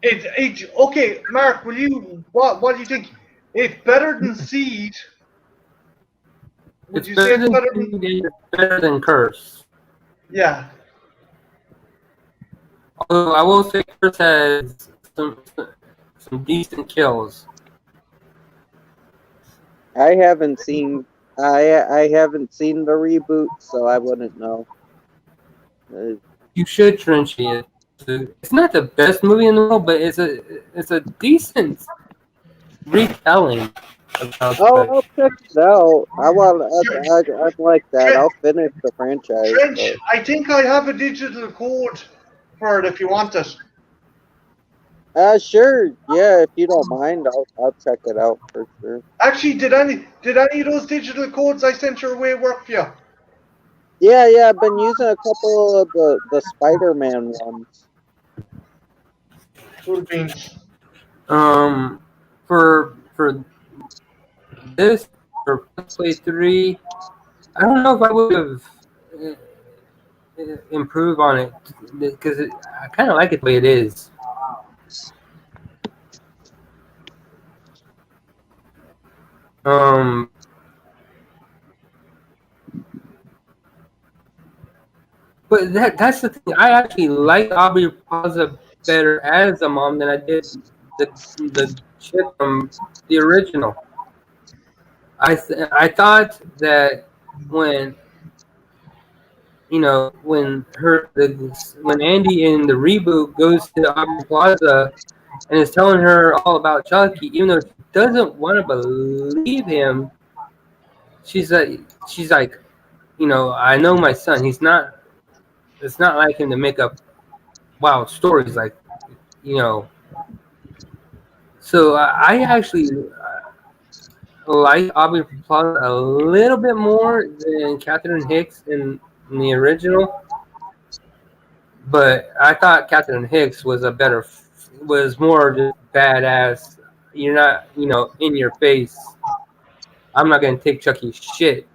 it okay. Mark, what do you think? It's better than Seed. Would It's you say it's better than? better than Curse. Yeah. Although I will say Curse has some decent kills. I haven't seen the reboot, so I wouldn't know. You should Trenchy it. It's not the best movie in the world, but it's a decent retelling of Child's Play. I'll check it out. I'd like that. I'll finish the franchise. Trench, but- I think I have a digital code for it if you want it. Sure. Yeah, if you don't mind, I'll check it out for sure. Actually, did any of those digital codes I sent your way work for you? Yeah, I've been using a couple of the Spider-Man ones. Cool beans. for this, for Let's Play 3, I don't know if I would have improved on it because I kind of like it the way it is. But that's the thing. I actually like Aubrey Plaza better as a mom than I did the chick from the original. I thought that when when Andy in the reboot goes to Aubrey Plaza and is telling her all about Chucky, even though she doesn't want to believe him, she's like, I know my son. It's not like him to make up wild stories So I actually like Aubrey Plaza a little bit more than Catherine Hicks in the original, but I thought Catherine Hicks was more just badass. You're not, in your face. I'm not gonna take Chucky's shit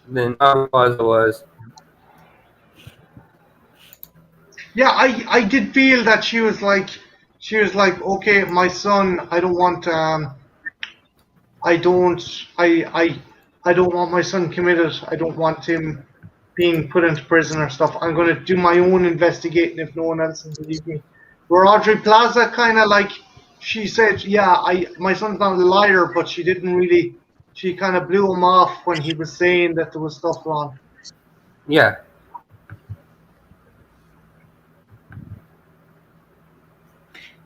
than Aubrey Plaza was. Yeah, I did feel that she was like, okay, my son, I don't want my son committed. I don't want him being put into prison or stuff. I'm going to do my own investigating if no one else will believe me. Where Audrey Plaza kind of like, she said, yeah, my son's not a liar, but she didn't really, she kind of blew him off when he was saying that there was stuff wrong. Yeah.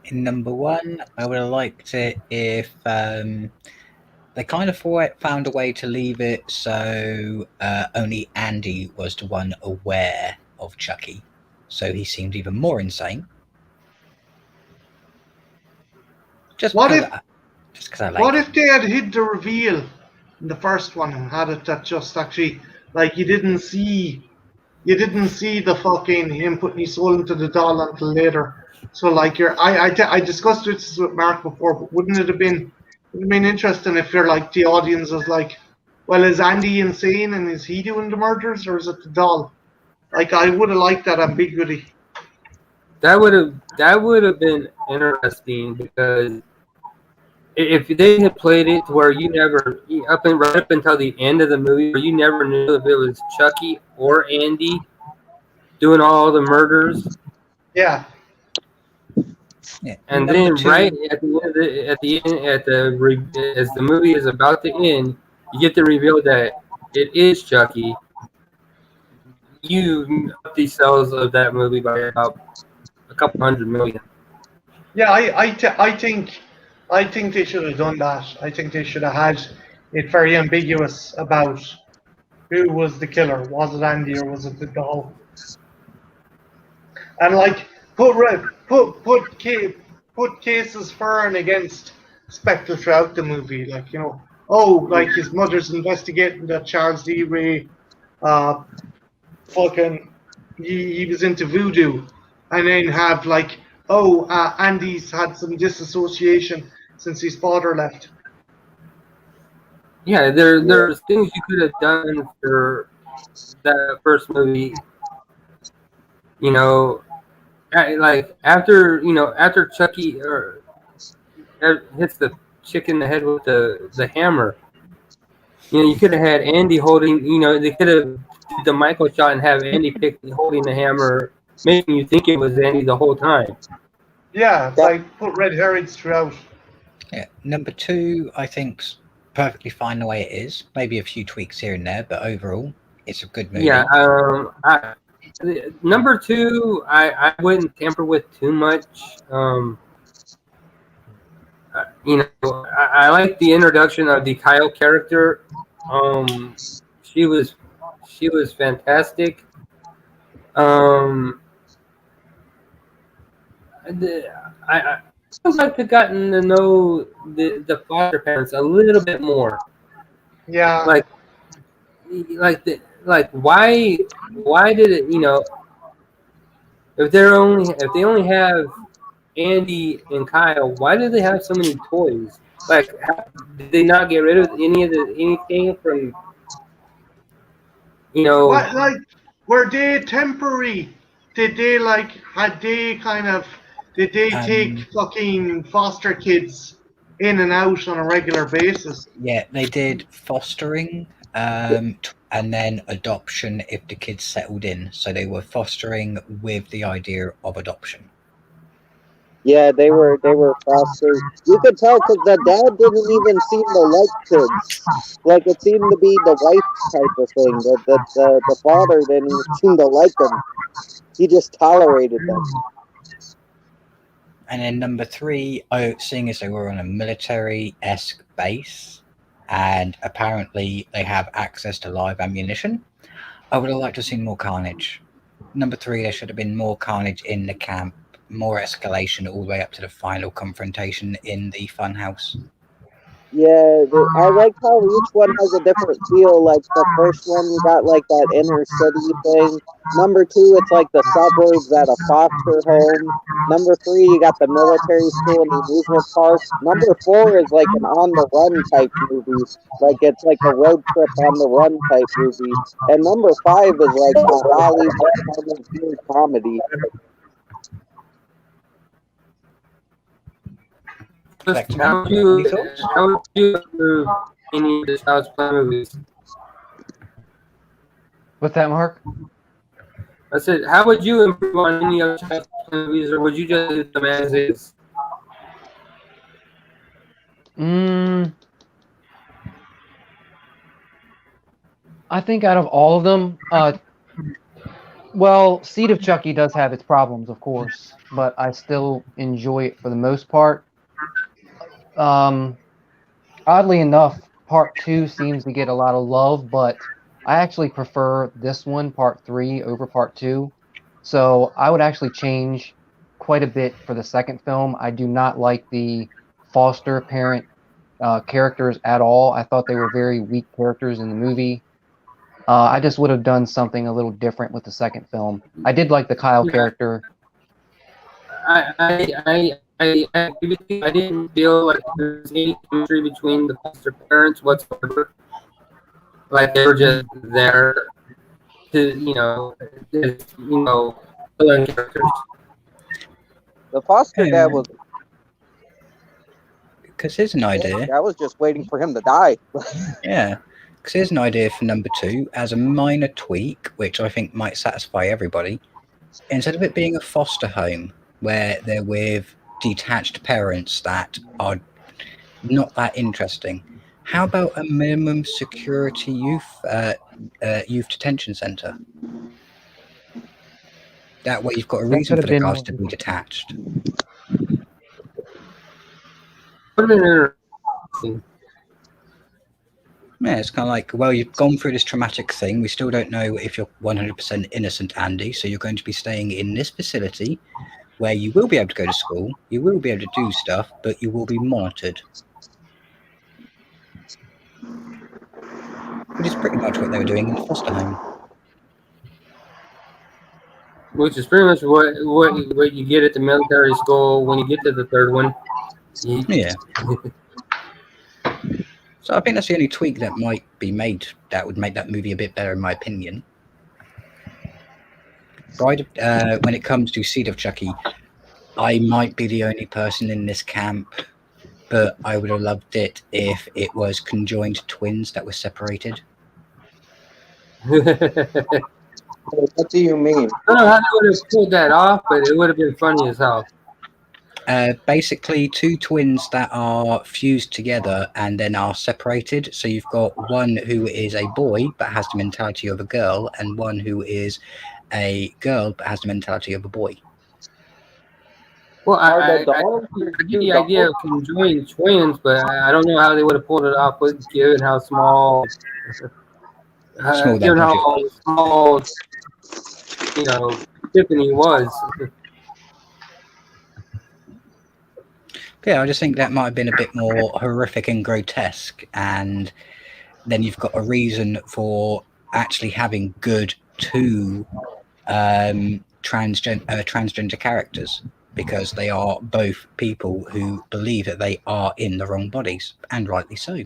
In number 1, I would have liked it if they kind of found a way to leave it so only Andy was the one aware of Chucky, so he seemed even more insane. Just What because I like What it. if they had hid the reveal in the first one and had it that just actually, like, you didn't see the fucking him putting his soul into the doll until later. So like I discussed this with Mark before, but wouldn't it have been interesting if you're like the audience was like, well, is Andy insane and is he doing the murders or is it the doll? Like I would have liked that ambiguity. That would have been interesting because if they had played it to where you never right up until the end of the movie, where you never knew if it was Chucky or Andy doing all the murders. Yeah. Yeah. And Number then 2, right at the end, as the movie is about to end, you get the reveal that it is Chucky. You up the sales of that movie by about a couple 100 million. Yeah, I think they should have done that. I think they should have had it very ambiguous about who was the killer. Was it Andy or was it the doll? And like put cases for and against Spectre throughout the movie. Like, like his mother's investigating that Charles D. Ray fucking he was into voodoo, and then have like, Andy's had some disassociation since his father left. Yeah, there's things you could have done for that first movie. Like after Chucky hits the chick in the head with the hammer. You could have had Andy holding. They could have did the Michael shot and have Andy holding the hammer, making you think it was Andy the whole time. Yeah, like put red herrings throughout. Yeah. Number 2, I think's perfectly fine the way it is. Maybe a few tweaks here and there, but overall, it's a good movie. Yeah. Number 2, I wouldn't tamper with too much. I like the introduction of the Kyle character. She was fantastic. I would like to gotten to know the foster parents a little bit more. Yeah. Like why did it, if they only have Andy and Kyle, why do they have so many toys? Like, did they not get rid of anything from, you know? What, like, were they temporary? Did they did they take fucking foster kids in and out on a regular basis? Yeah, they did fostering, and then adoption if the kids settled in. So they were fostering with the idea of adoption. Yeah, they were fosters. You could tell because the dad didn't even seem to like kids. Like it seemed to be the wife type of thing. The father didn't even seem to like them. He just tolerated them. And then number 3, seeing as they were on a military-esque base, and apparently they have access to live ammunition, I would have liked to have seen more carnage. Number 3, there should have been more carnage in the camp, more escalation all the way up to the final confrontation in the funhouse. Yeah, I like how each one has a different feel. Like the first one, you got like that inner city thing. Number 2, it's like the suburbs at a foster home. Number 3, you got the military school and the amusement park. Number 4 is like an on-the-run type movie. Like it's like a road trip on the run type movie. And number 5 is like a Hollywood comedy. How would you approve any of the Child's Play movies? What's that, Mark? I said, how would you improve on any of the Child's Play movies, or would you just do them as is? I think out of all of them, well, Seed of Chucky does have its problems, of course, but I still enjoy it for the most part. Oddly enough, part 2 seems to get a lot of love, but I actually prefer this one, part 3, over part 2. So I would actually change quite a bit for the second film. I do not like the foster parent characters at all. I thought they were very weak characters in the movie. I just would have done something a little different with the second film. I did like the Kyle character. I agree with you. I didn't feel like there was any chemistry between the foster parents whatsoever. Like they were just there to, learn characters. The foster dad was. Because here's an idea. I was just waiting for him to die. Yeah. Because here's an idea for number 2 as a minor tweak, which I think might satisfy everybody. Instead of it being a foster home where they're with detached parents that are not that interesting, how about a minimum security youth detention center? That way you've got a reason for the guys to be detached. Would have been interesting. Yeah, it's kind of like, well, you've gone through this traumatic thing. We still don't know if you're 100% innocent, Andy. So you're going to be staying in this facility where you will be able to go to school, you will be able to do stuff, but you will be monitored. Which is pretty much what they were doing in the foster home. Which is pretty much what you get at the military school when you get to the third one. Yeah. So I think that's the only tweak that might be made that would make that movie a bit better, in my opinion. When it comes to Seed of Chucky, I might be the only person in this camp, but I would have loved it if it was conjoined twins that were separated. What do you mean? I don't know how they would have pulled that off, but it would have been funny as hell. Basically, 2 twins that are fused together and then are separated. So you've got one who is a boy but has the mentality of a girl, and one who is a girl but has the mentality of a boy. Well, I get the idea of conjoined twins, but I don't know how they would have pulled it off, given how small, given how small, Tiffany was. Yeah, I just think that might have been a bit more horrific and grotesque, and then you've got a reason for actually having good 2 transgender characters. because they are both people who believe that they are in the wrong bodies, and rightly so.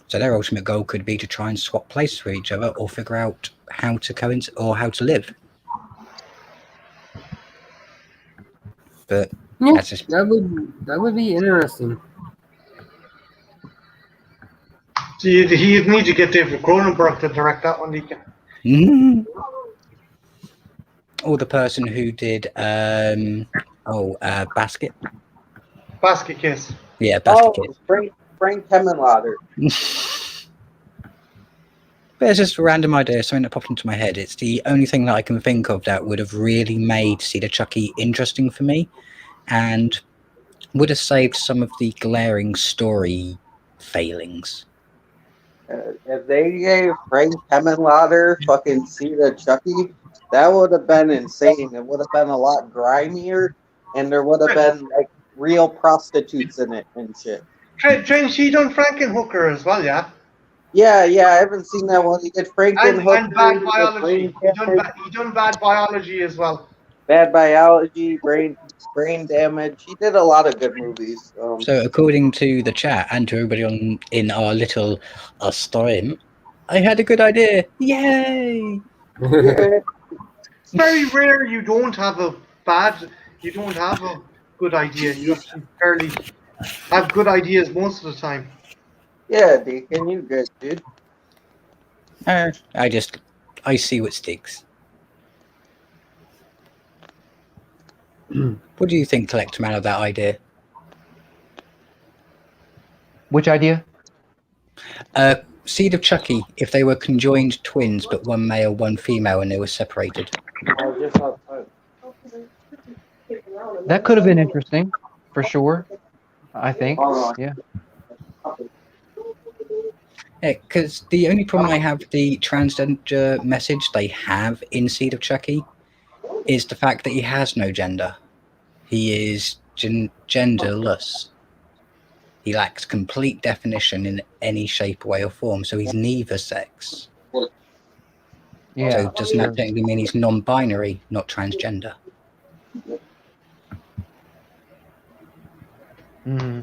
So their ultimate goal could be to try and swap places with each other, or figure out how to coincide or how to live. But Yeah, that's just that would be interesting. So you need to get David Cronenberg to direct that one, Deacon. Or the person who did Basket. Basket Case. Yeah, Basket Oh, Frank Hemenlotter. Case. But it's just a random idea, something that popped into my head. It's the only thing that I can think of that would have really made Seed of Chucky interesting for me, and would have saved some of the glaring story failings. If they gave Frank Hemenlotter fucking Seed of Chucky, that would have been insane. It would have been a lot grimier, and there would have been like real prostitutes in it and shit. She done Frankenhooker as well, yeah? Yeah, I haven't seen that one. He did Frankenhooker. And Bad Biology. Brain Damage, He done Bad Biology as well. Bad Biology, Brain Damage. He did a lot of good movies. So according to the chat and to everybody in our little stream, I had a good idea. Yay! It's very rare you don't have a good idea. You actually fairly have good ideas most of the time. Yeah, Deacon, you good, dude. I see what sticks. What do you think, Collector Man, of that idea? Which idea? Seed of Chucky, if they were conjoined twins, but one male, one female, and they were separated. That could have been interesting, for sure. I think. Yeah. Because the only problem I have with the transgender message they have in Seed of Chucky is the fact that he has no gender. He is genderless. He lacks complete definition in any shape, way, or form, so he's neither sex. Yeah. So doesn't that technically mean he's non-binary, not transgender? Mm-hmm.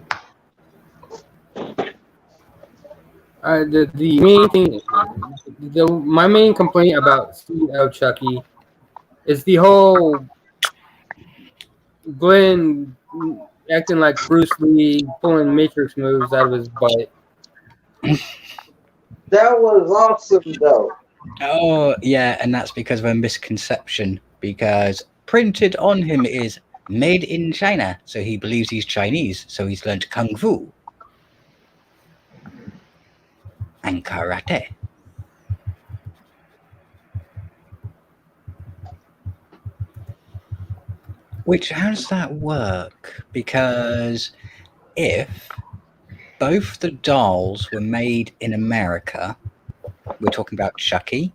The main thing, my main complaint about Seed of Chucky is the whole Glenn acting like Bruce Lee, pulling Matrix moves out of his butt. That was awesome, though. Oh, yeah, and that's because of a misconception, because printed on him is made in China, so he believes he's Chinese, so he's learned Kung Fu and Karate. Which, how does that work? Because if both the dolls were made in America, we're talking about Chucky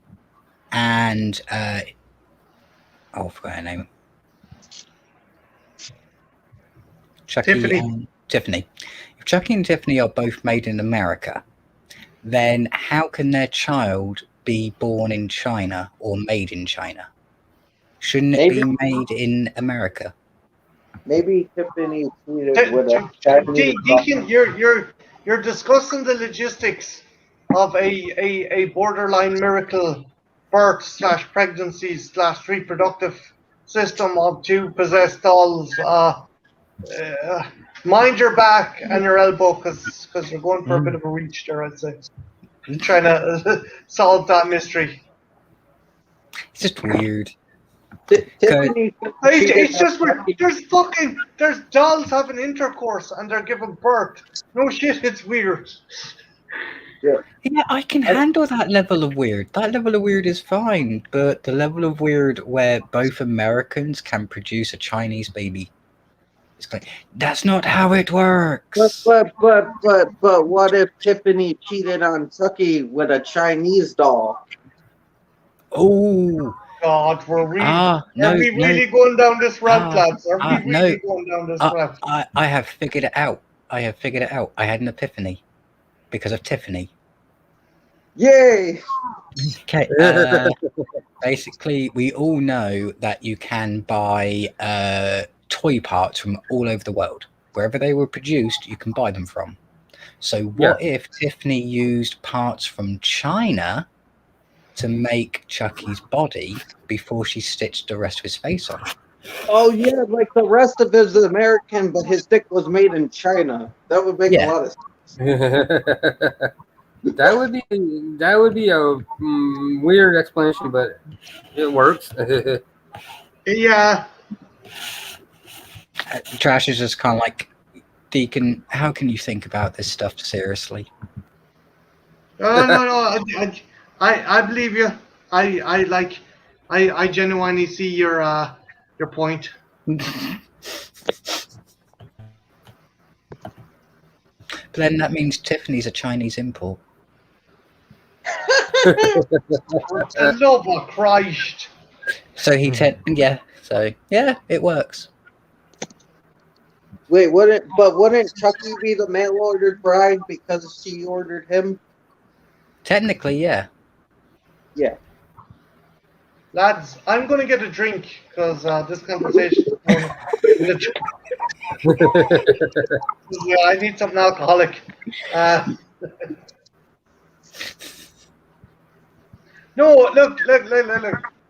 and I forgot her name. Chucky Tiffany. and Tiffany. If Chucky and Tiffany are both made in America, then how can their child be born in China or made in China? Shouldn't it be made in America? Maybe Tiffany tweeted with a Japanese. Deacon, you're discussing the logistics of a borderline miracle birth / pregnancy / reproductive system of two possessed dolls. Mind your back and your elbow, because you're going for a bit of a reach there, I'd say. Trying to solve that mystery. It's just weird. Tiffany. It's just weird. There's dolls having intercourse and they're giving birth. No shit, it's weird. Yeah, I can handle that level of weird. That level of weird is fine, but the level of weird where both Americans can produce a Chinese baby, it's like, that's not how it works. But what if Tiffany cheated on Chucky with a Chinese doll? Oh. God, are we really going down this route, lads? Are we no. really going down this route? I have figured it out. I had an epiphany because of Tiffany. Yay! Okay. Basically, we all know that you can buy toy parts from all over the world. Wherever they were produced, you can buy them from. So, what if Tiffany used parts from China to make Chucky's body before she stitched the rest of his face on? Oh yeah, like the rest of his is American, but his dick was made in China. That would make a Yeah. lot of sense. That would be a weird explanation, but it works. Yeah. Trash is just kind of like, Deacon, how can you think about this stuff seriously? No. I believe you. I genuinely see your point. But then that means Tiffany's a Chinese import. For the love of Christ. So yeah, it works. Wait, wouldn't Chucky be the mail-ordered bride because she ordered him? Technically, yeah. Yeah. Lads, I'm going to get a drink because this conversation is going yeah, I need something alcoholic. No, look.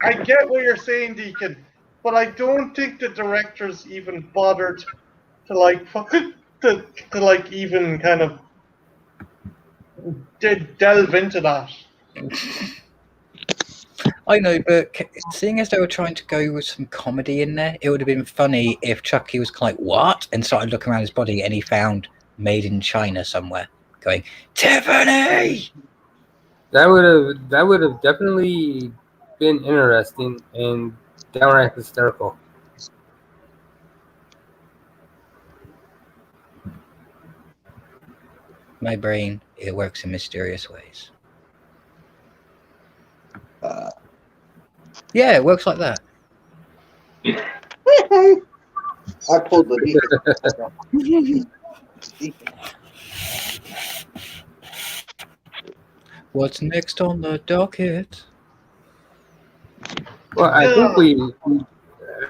I get what you're saying, Deacon, but I don't think the directors even bothered to even kind of delve into that. I know, but seeing as they were trying to go with some comedy in there, it would have been funny if Chucky was like, "What?" and started looking around his body and he found "Made in China" somewhere, going, "Tiffany!" That would have definitely been interesting and downright hysterical. My brain, it works in mysterious ways. Yeah, it works like that. I pulled the Deacon. What's next on the docket? Well, I think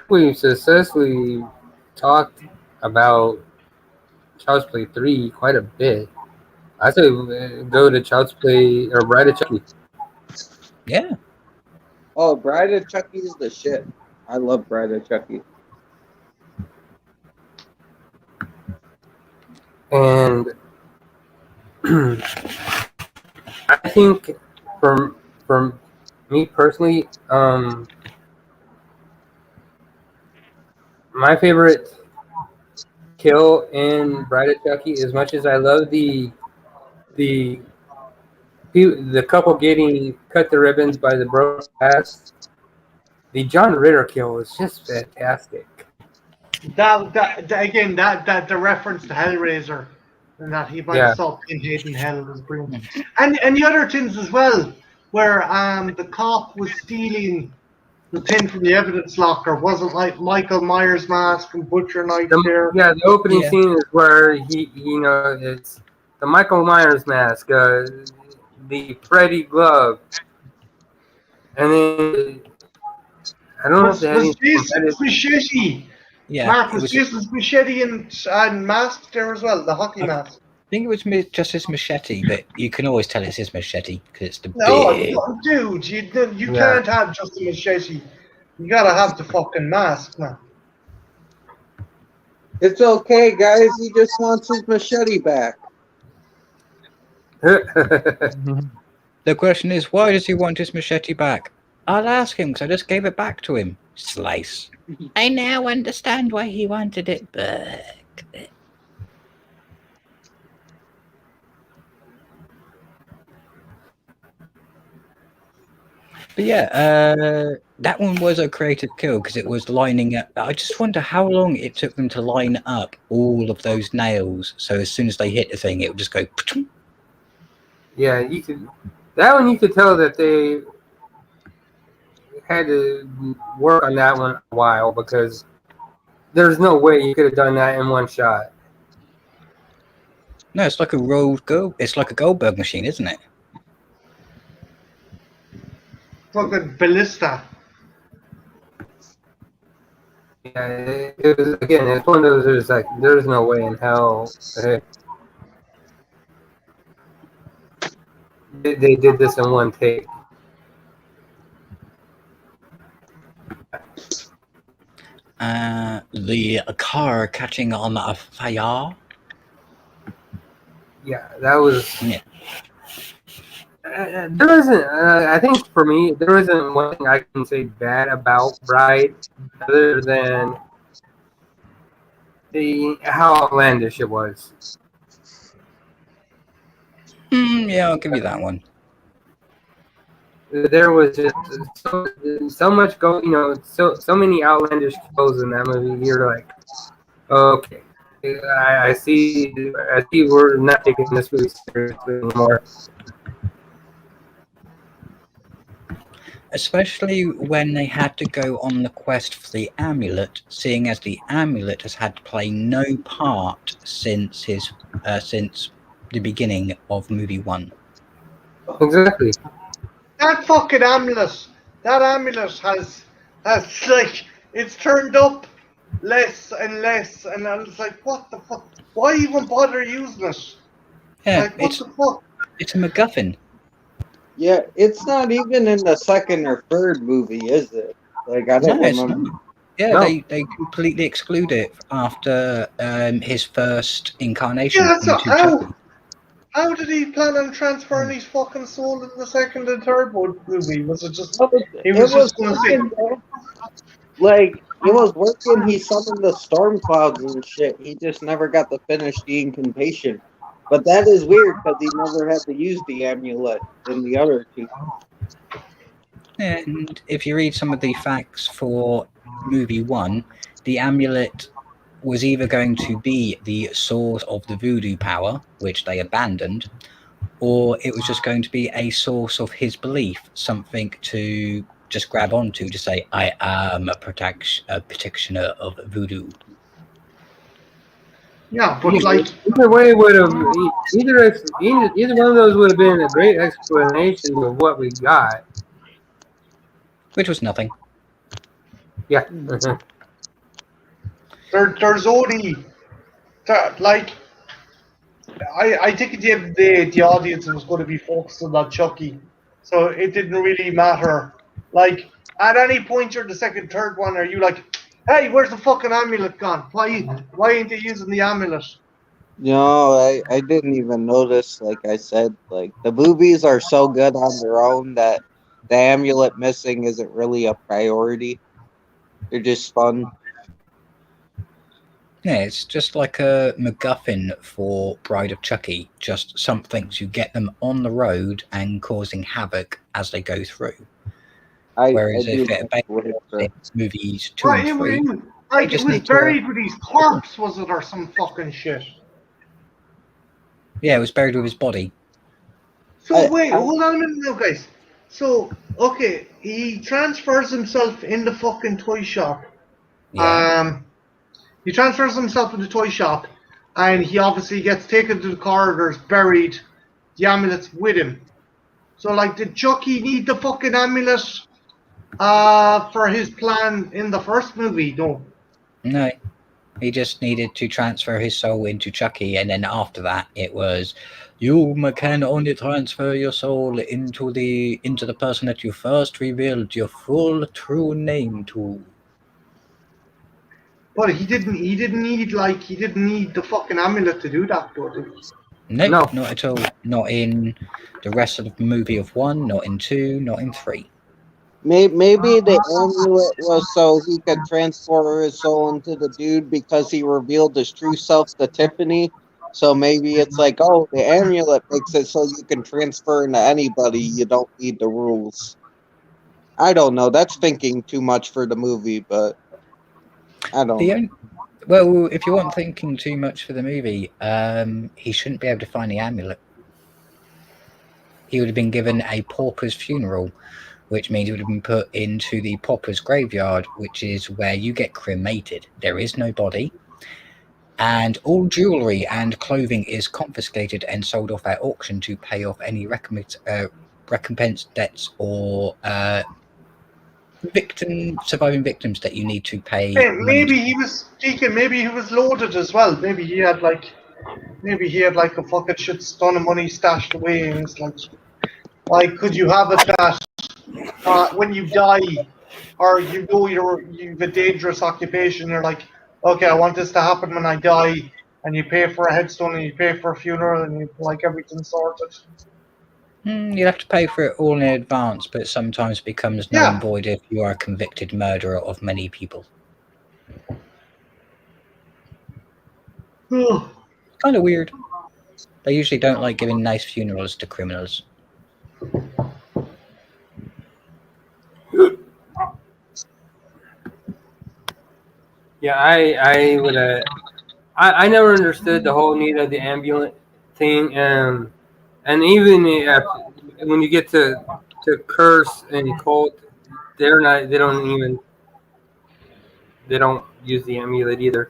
we successfully talked about Child's Play 3 quite a bit. I say go to Child's Play or Bride of Chucky. Yeah. Oh, Bride of Chucky is the shit. I love Bride of Chucky. And I think from me personally, my favorite kill in Bride of Chucky, as much as I love the couple getting cut to ribbons by the broken glass, the John Ritter kill is just fantastic. That the reference to Hellraiser and that he might have saw Pinhead in hell was brilliant. And the other things as well, where the cop was stealing the thing from the evidence locker, wasn't like Michael Myers mask and butcher knife there. Yeah, the opening scene is where it's the Michael Myers mask, the Freddy glove, and then I don't know if they had Jason's machete. Yeah. Mark, was Jason's machete and mask there as well, the hockey mask. I think it was just his machete, but you can always tell it's his machete because it's the big. No, dude, you can't have just a machete. You gotta have the fucking mask, man. It's okay, guys. He just wants his machete back. The question is, why does he want his machete back? I'll ask him because I just gave it back to him. Slice. I now understand why he wanted it back. But yeah, that one was a creative kill because it was lining up. I just wonder how long it took them to line up all of those nails. So as soon as they hit the thing, it would just go. Yeah, you could tell that they had to work on that one a while because there's no way you could have done that in one shot. No, it's like a rolled go. It's like a Goldberg machine, isn't it? fucking ballista. Yeah, it was again. It's one of those. It's like there's no way in hell they did this in one take. The car catching on a fire. Yeah, that was. Yeah. There isn't. I think for me, there isn't one thing I can say bad about Bride, other than how outlandish it was. Yeah, I'll give you that one. There was just so much going. So many outlandish kills in that movie. You're like, okay, I see. We're not taking this movie seriously anymore. Especially when they had to go on the quest for the amulet, seeing as the amulet has had to play no part since the beginning of movie 1. Exactly. That fucking amulet. That amulet has like it's turned up less and less, and I was like, what the fuck? Why even bother using it? Yeah, Like, what the fuck? it's a MacGuffin. Yeah, it's not even in the second or third movie, is it? Like I don't No, it's remember. not. Yeah, No. they completely exclude it after his first incarnation Yeah, so into Chucky. how did he plan on transferring his fucking soul in the second and third movie? Was it just he It was just was going to say, working, though. Like it was working. He summoned the storm clouds and shit. He just never got to finish the incantation. But that is weird because he never had to use the amulet in the other two. And if you read some of the facts for movie 1, the amulet was either going to be the source of the voodoo power, which they abandoned, or it was just going to be a source of his belief, something to just grab onto to say, I am a protectioner of voodoo. yeah, but like, Either way would have either one of those would have been a great explanation of what we got. Which was nothing. Yeah. there's only like. I think at the end of the day, the audience was going to be focused on that Chucky, so it didn't really matter. Like, at any point during the second, third one, are you like, hey, where's the fucking amulet gone? Why ain't they using the amulet? No, I didn't even notice. Like I said, like the movies are so good on their own that the amulet missing isn't really a priority. They're just fun. Yeah, it's just like a MacGuffin for Bride of Chucky, just something to get them on the road and causing havoc as they go through. Whereas if it based movies 2 Right, and 3, like just it was need to, buried with his corpse, was it, or some fucking shit? yeah, it was buried with his body. So wait, hold on a minute now, guys. So, okay, he transfers himself in the fucking toy shop. Yeah. He transfers himself in the toy shop, and he obviously gets taken to the corridors, buried. The amulet's with him. So, like, did Chucky need the fucking amulet for his plan in the first movie? No, he just needed to transfer his soul into Chucky, and then after that, it was, you can only transfer your soul into the person that you first revealed your full true name to. But he didn't need the fucking amulet to do that, though, did he? No, No. not at all. Not in the rest of the movie of 1, not in 2, not in 3. Maybe the amulet was so he could transfer his soul into the dude because he revealed his true self to Tiffany. So maybe it's like, oh, the amulet makes it so you can transfer into anybody. You don't need the rules. I don't know. That's thinking too much for the movie, but I don't know. Well, if you weren't thinking too much for the movie, he shouldn't be able to find the amulet. He would have been given a pauper's funeral, which means he would have been put into the pauper's graveyard, which is where you get cremated. There is no body, and all jewelry and clothing is confiscated and sold off at auction to pay off any recompense debts or surviving victims that you need to pay. Hey, money maybe to. he was Deacon. Maybe he was loaded as well. Maybe he had like a fucking shit ton of money stashed away, and it's like, could you have it that when you die, or you know you've a dangerous occupation, you're like, okay, I want this to happen when I die, and you pay for a headstone and you pay for a funeral and you like everything sorted. You'd have to pay for it all in advance, but it sometimes becomes null and Yeah. void if you are a convicted murderer of many people. Kind of weird. They usually don't like giving nice funerals to criminals. Yeah, I would. I never understood the whole need of the ambulance thing, and even when you get to curse and cult, they don't use the amulet either.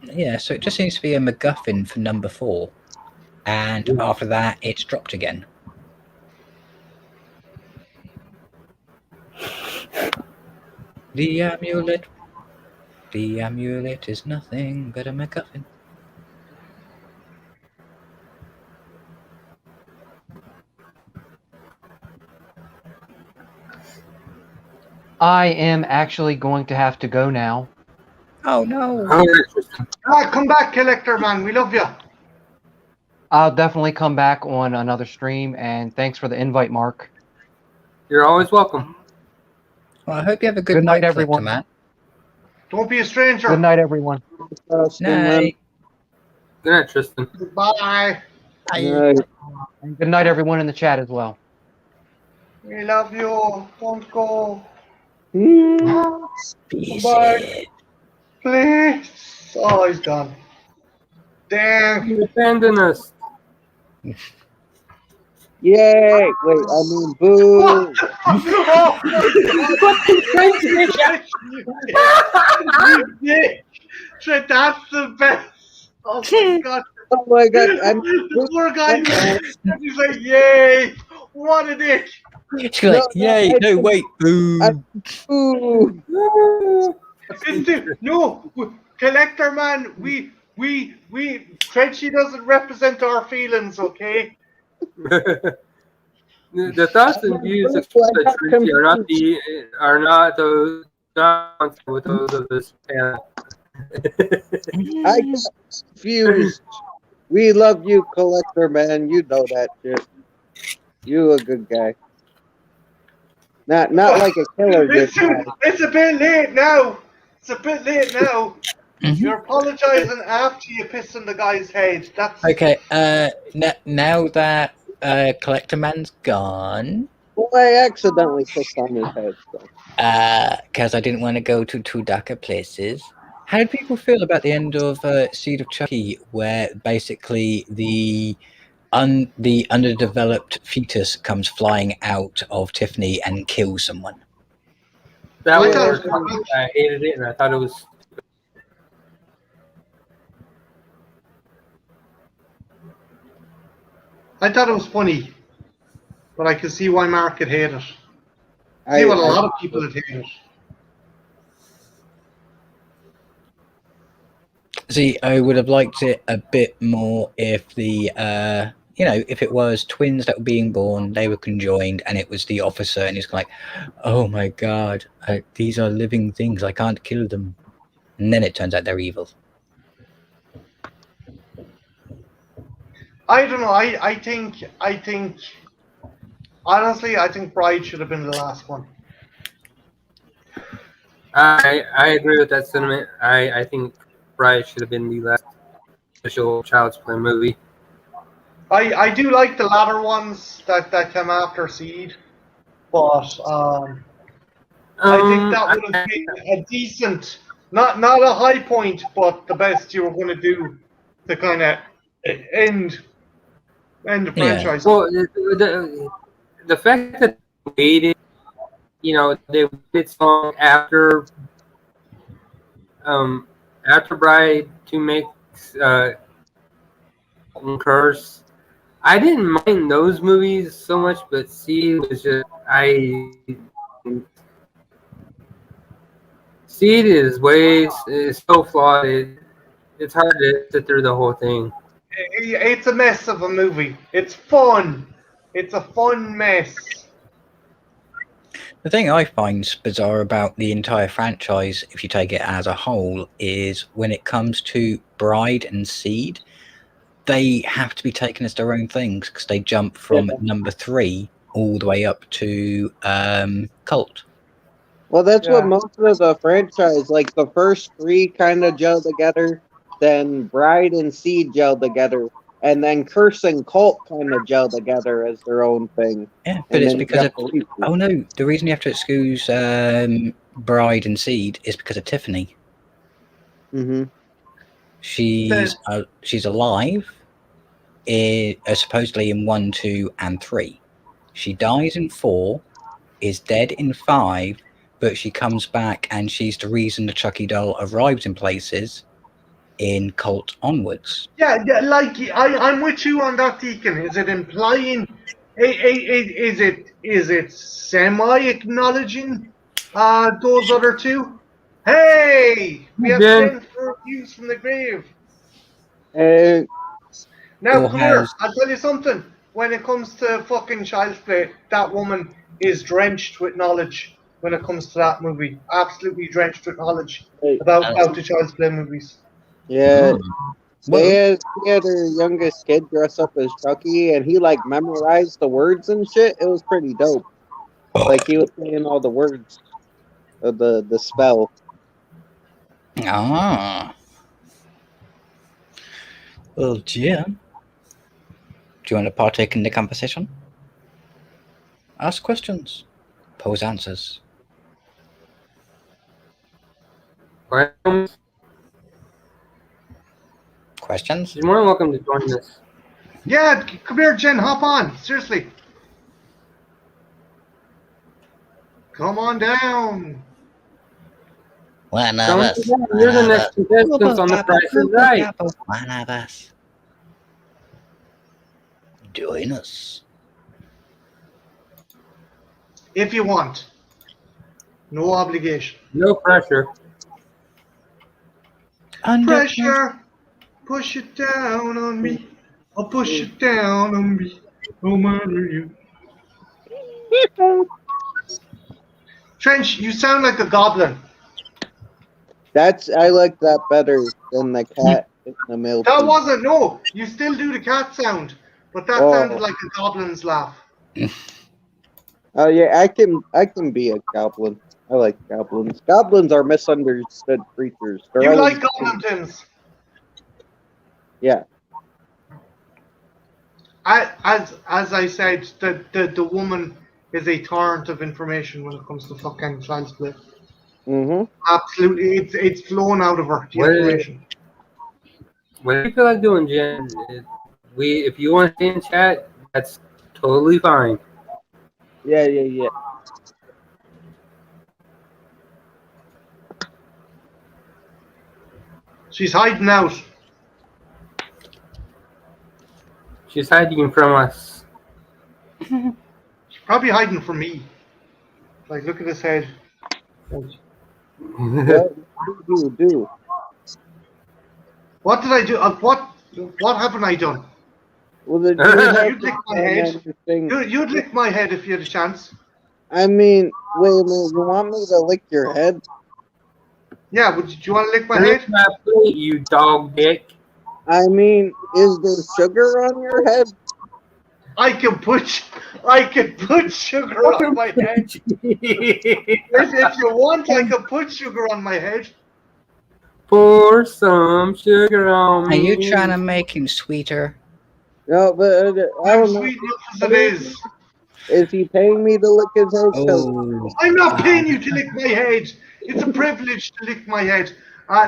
Yeah, so it just seems to be a MacGuffin for number 4, and after that, it's dropped again. The amulet is nothing but a MacGuffin. I am actually going to have to go now. Oh no! Come back, Collector Man. We love you. I'll definitely come back on another stream, and thanks for the invite, Mark. You're always welcome. Well, I hope you have a good, Good night, Collector everyone. Man. Don't be a stranger. Good night, everyone. Night. Good night, Tristan. Bye. And good night, everyone in the chat as well. We love you. Don't go. Be Bye. safe. Please. Oh, he's gone. Damn. You abandoned us. Yay! Wait, I mean, boo! Yeah. Shit, that's the best. Oh my god. Oh my god! The poor guy. He's like, yay! What a dick. She's like, yay! No, wait, boo! Boo! No, Collector Man. We. Trenchy doesn't represent our feelings, okay? The thoughts and views of Trinity are not with those of this panel. I got confused. We love you, Collector Man. You know that shit. You a good guy. Not like a killer good guy. It's a bit late now. You're apologizing after you piss in the guy's head. That's Okay, now that Collector Man's gone, Well, I accidentally pissed on his head. So. because I didn't want to go to two darker places. How did people feel about the end of Seed of Chucky, where basically the underdeveloped fetus comes flying out of Tiffany and kills someone? That I was thought- I hated it, and I thought it was. I thought it was funny, but I could see why Mark had hated it. I See what a lot of people had hated. See, I would have liked it a bit more if the if it was twins that were being born, they were conjoined, and it was the officer, and he's like, "Oh my god, these are living things. I can't kill them," and then it turns out they're evil. I don't know. I think. Honestly, I think Bride should have been the last one. I agree with that sentiment. I think Bride should have been the last official Child's Play movie. I do like the latter ones that came after Seed, but I think that would have been a decent, not a high point, but the best you were going to do to kind of end the franchise. Well, the fact that they waited, they waited so long after Bride to make Curse, I didn't mind those movies so much, but Seed was just Seed is so flawed. It's hard to sit through the whole thing. It's a mess of a movie. It's fun. It's a fun mess. The thing I find bizarre about the entire franchise, if you take it as a whole, is when it comes to Bride and Seed, they have to be taken as their own things because they jump from number 3 all the way up to Cult. Well, that's Yeah. what most of the franchise, like the first 3 kind of gel together, then Bride and Seed gel together, and then Curse and Cult kind of gel together as their own thing. Yeah, but And it's then you because have of, to leave. oh no, the reason you have to excuse Bride and Seed is because of Tiffany. Mhm. She's alive, supposedly in 1, 2, and 3. She dies in 4, is dead in 5, but she comes back and she's the reason the Chucky doll arrives in places in Cult onwards. Yeah, like I'm with you on that, Deacon. Is it implying? Is it semi acknowledging those other two? Hey, we have Jen. 10 views from the grave. And Now, Or come here. has- I'll tell you something. When it comes to fucking Child's Play, that woman is drenched with knowledge. When it comes to that movie, absolutely drenched with knowledge about the Child's Play movies. yeah, Well, she had her youngest kid dress up as Chucky, and he like memorized the words and shit. It was pretty dope. Like he was saying all the words of the spell. ah. Well, Jim, do you want to partake in the conversation? Ask questions, pose answers. Well, Questions? you're more than welcome to join us. Yeah, come here, Jen. Hop on. Seriously. Come on down. One of Don't us. forget, you're the next contestant on The Price is Right. One of us. Join us. If you want. No obligation. No pressure. Pressure. Push it down on me. I'll push it down on me. No matter you. Trench, you sound like a goblin. I like that better than the cat in the milk. That wasn't, no. You still do the cat sound. But that Oh. sounded like a goblin's laugh. Oh yeah, I can be a goblin. I like goblins. Goblins are misunderstood creatures. They're You always- like goblin, Tims. Yeah. As I said, the woman is a torrent of information when it comes to fucking Child's Play. Mhm. Absolutely, it's flowing out of her. The What is it? information. What do you feel like doing, Jen? If you want to stay in chat, that's totally fine. Yeah. She's hiding out. She's hiding from us. She's probably hiding from me. Like, look at his head. What do you do? What did I do? What haven't I done? Well, the You'd lick my head. interesting. You'd lick my head if you had a chance. I mean, wait a minute. You want me to lick your head? Yeah, do you want to lick my Lick head? my plate, you dog dick. I mean, is there sugar on your head? I can put sugar on my head. If you want, I can put sugar on my head. Pour some sugar on Are me. you trying to make him sweeter? No, but I I'm don't know. sweet enough as it is. Is he paying me to lick his head? 'Cause Oh, I'm not paying you to lick my head. It's a privilege to lick my head.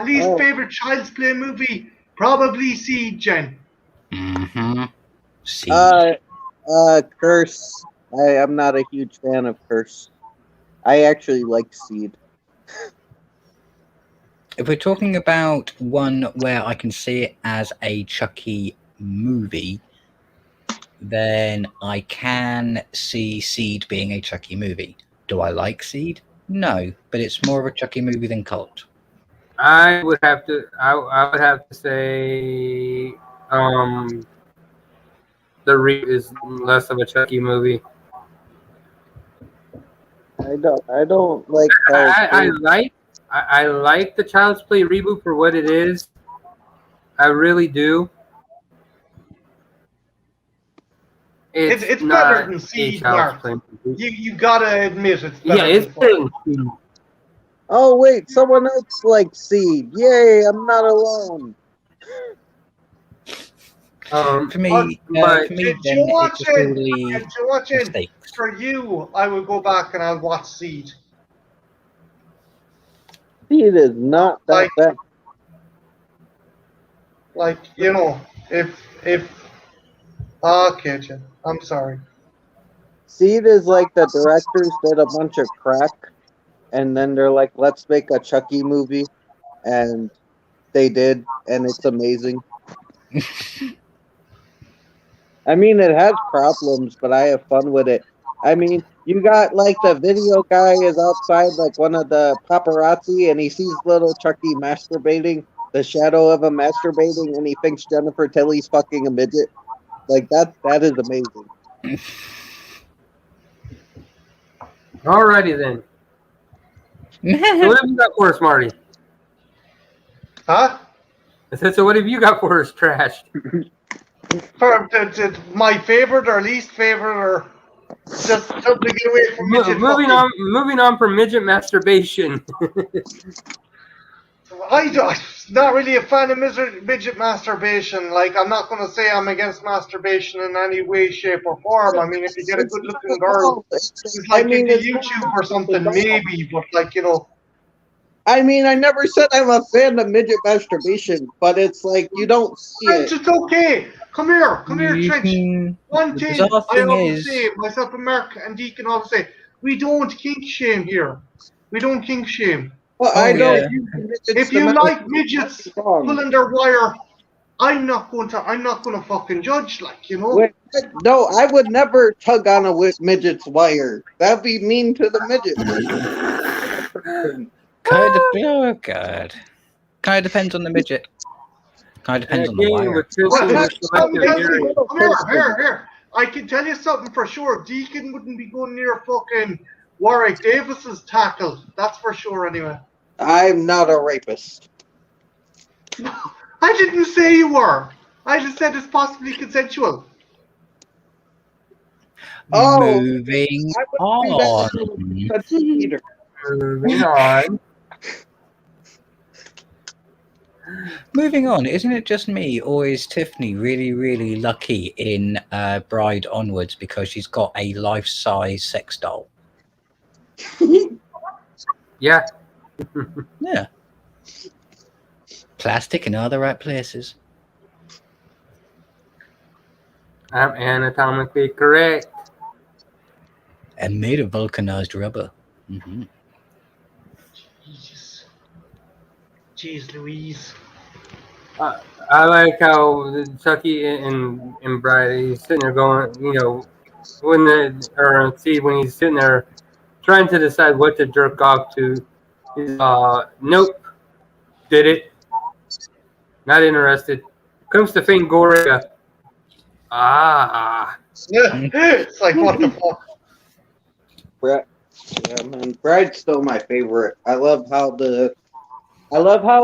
Least Oh. favorite Child's Play movie? Probably Seed, Jen. mm-hmm. See, Curse. I'm not a huge fan of Curse. I actually like Seed. if we're talking about one where I can see it as a Chucky movie, then I can see Seed being a Chucky movie. Do I like Seed? No, but it's more of a Chucky movie than Cult. I would have to say the reboot is less of a Chucky movie. I don't like how I like the Child's Play reboot for what it is. I really do. It's not better than a Seed, Child's Mark. Play movie. You gotta admit it's better. Yeah, it's than better than Seed. Oh wait, someone else likes Seed. Yay, I'm not alone. For me, but for me, Did then you it's watch just it? really Did you watch it? mistakes. For you, I will go back and I'll watch Seed. Seed is not that bad. Like, you know, if okay, Jim, I'm sorry. Seed is like the directors did a bunch of crack, and then they're like, let's make a Chucky movie, and they did, and it's amazing. I mean, it has problems, but I have fun with it. I mean, you got like the video guy is outside, like one of the paparazzi, and he sees little Chucky masturbating, the shadow of him masturbating, and he thinks Jennifer Tilly's fucking a midget. Like that is amazing. Alrighty then. So what have you got for us, Marty? Huh? I said, so what have you got for us, Trash? For my favorite or least favorite or just something to get away from midget Moving fucking? moving on from midget masturbation. I'm not really a fan of midget masturbation. Like, I'm not going to say I'm against masturbation in any way, shape, or form. I mean, if you get a good-looking girl who's like into YouTube or something, maybe. But like, you know, I mean, I never said I'm a fan of midget masturbation, but it's like you don't see Trench, it. it's okay. Come here, You Trench. can- One the thing bizarre I thing always is- say, myself and Mark and Deacon always say, we don't kink shame here. We don't kink shame. Well, Oh, I don't. yeah. use midgets If to you masturbate. like midgets Wrong. pulling their wire, I'm not going to fucking judge, like, you know. Wait, no, I would never tug on a midget's wire. That'd be mean to the midget. Kind of, oh god. Kind of depends on the midget. Kind of depends on the Again, wire. with Tilson Well, with that's selective something hearing. Here. I can tell you something for sure. Deacon wouldn't be going near fucking Warwick Davis's tackle. That's for sure, anyway. I'm not a rapist. I didn't say you were. I just said it's possibly consensual. Oh, Moving I on. wouldn't be that either. Moving on. Moving on, isn't it just me, or is Tiffany really, really lucky in Bride Onwards because she's got a life-size sex doll? Yeah. Yeah. Plastic in all the right places. I'm anatomically correct. And made of vulcanized rubber. Mm-hmm. Jeez Louise. I like how Chucky and Bride, he's sitting there going, you know, when he's sitting there trying to decide what to jerk off to. He's, nope, did it. Not interested. Comes to Fangoria. Ah. It's like, what the fuck? Yeah, man. Bride's still my favorite. I love how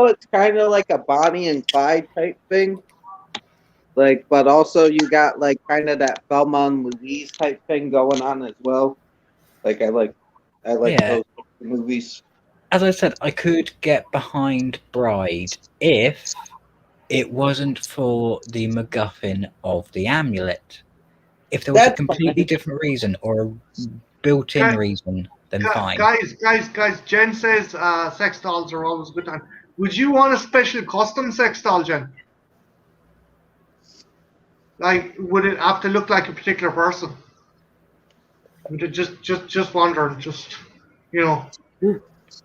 it's kind of like a Bonnie and Clyde type thing. Like, but also you got like kind of that Thelma and Louise type thing going on as well. Like I like Yeah. those movies. As I said, I could get behind Bride if it wasn't for the MacGuffin of the amulet. If there was a That's completely fine. different reason or a built-in Guys- reason, then fine. Guys, Jen says sex dolls are always a good time. Would you want a special custom sex doll, Jen? Like, would it have to look like a particular person? Would it just wondering, just, you know. Yeah,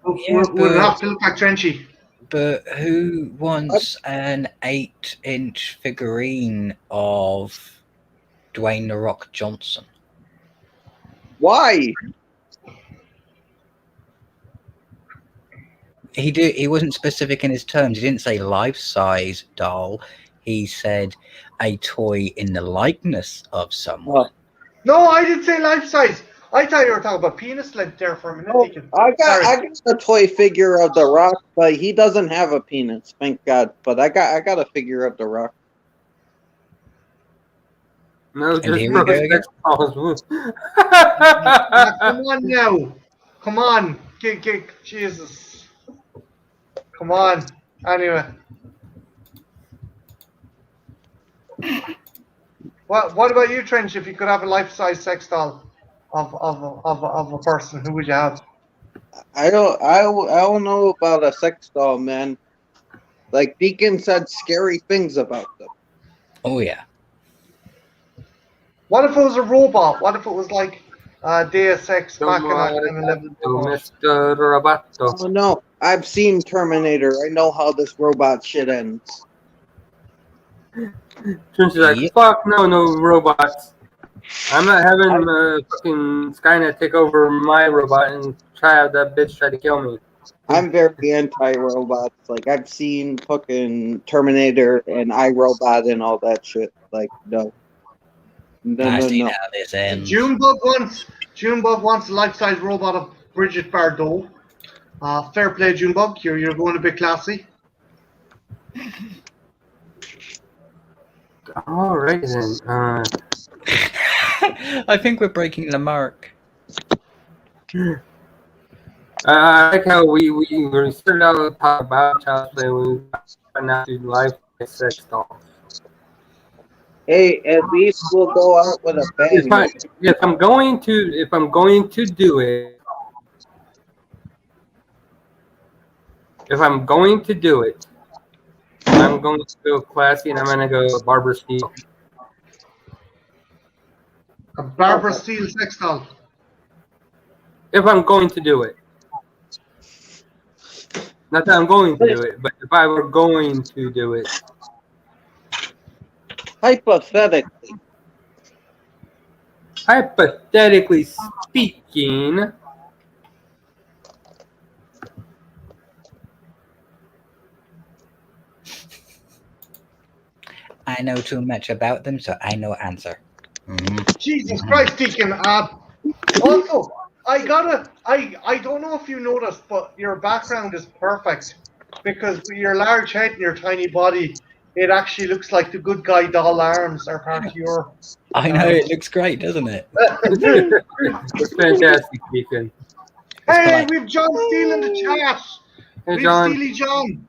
would it but- have to look like Trenchy? But who wants an 8-inch figurine of Dwayne The Rock Johnson. Why? He wasn't specific in his terms. He didn't say life-size doll. He said a toy in the likeness of someone. No, I didn't say life size. I thought you were talking about penis length there for a minute. Oh, Deacon. I Sorry. got a toy figure of The Rock, but he doesn't have a penis, thank God. But I got a figure of The Rock. No, And just here we go again. Come on now. Come on. Jesus. Come on. Anyway. What about you, Trench? If you could have a life-size sex doll of a person, who would you have? I don't know about a sex doll, man. Like Deacon said, scary things about them. Oh yeah. What if it was a robot? What if it was like Deus Ex Machina kind of level? Mr. Roboto. Oh no, I've seen Terminator. I know how this robot shit ends. She's like, Yep. fuck no robots. I'm not having fucking Skynet take over my robot and have that bitch try to kill me. I'm very anti-robots. Like I've seen fucking Terminator and iRobot and all that shit. Like no. I see how this ends. Junebug wants a life-size robot of Bridget Bardot. Fair play, Junebug. You're going a bit classy. Alright then. I think we're breaking the mark. I like how we started out to talk about child's play. We went out to life sex dolls. Hey, at least we'll go out with a bang. If I'm going to do it, I'm going to go classy and I'm going to go Barbara Steele. A Barbara Steele sex doll. If I'm going to do it. Not that I'm going to do it, but if I were going to do it. Hypothetically speaking, I know too much about them, so I know answer. Jesus Christ, Deacon. Also, I don't know if you noticed, but your background is perfect because with your large head and your tiny body, it actually looks like the good guy doll arms are part of your. I know, it looks great, doesn't it? it's fantastic, Deacon. Hey, we've John Steele in the chat. Hey, We've John. Steely John.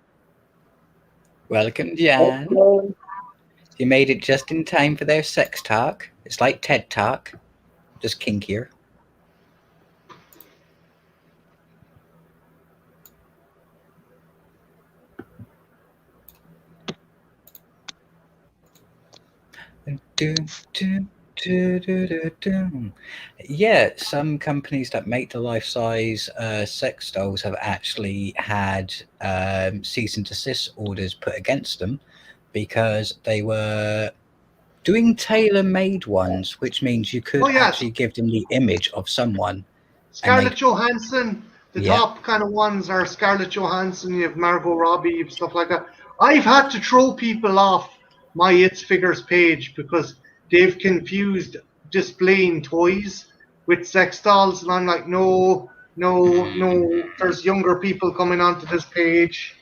Welcome, Jan. You made it just in time for their sex talk. It's like TED Talk, just kinkier. Yeah, some companies that make the life-size sex dolls have actually had cease and desist orders put against them because they were doing tailor-made ones, which means you could actually give them the image of someone. Scarlett Johansson, the Yeah. top kind of ones are Scarlett Johansson, you have Margot Robbie, you have stuff like that. I've had to throw people off my It's Figures page because they've confused displaying toys with sex dolls, and I'm like, no, there's younger people coming onto this page.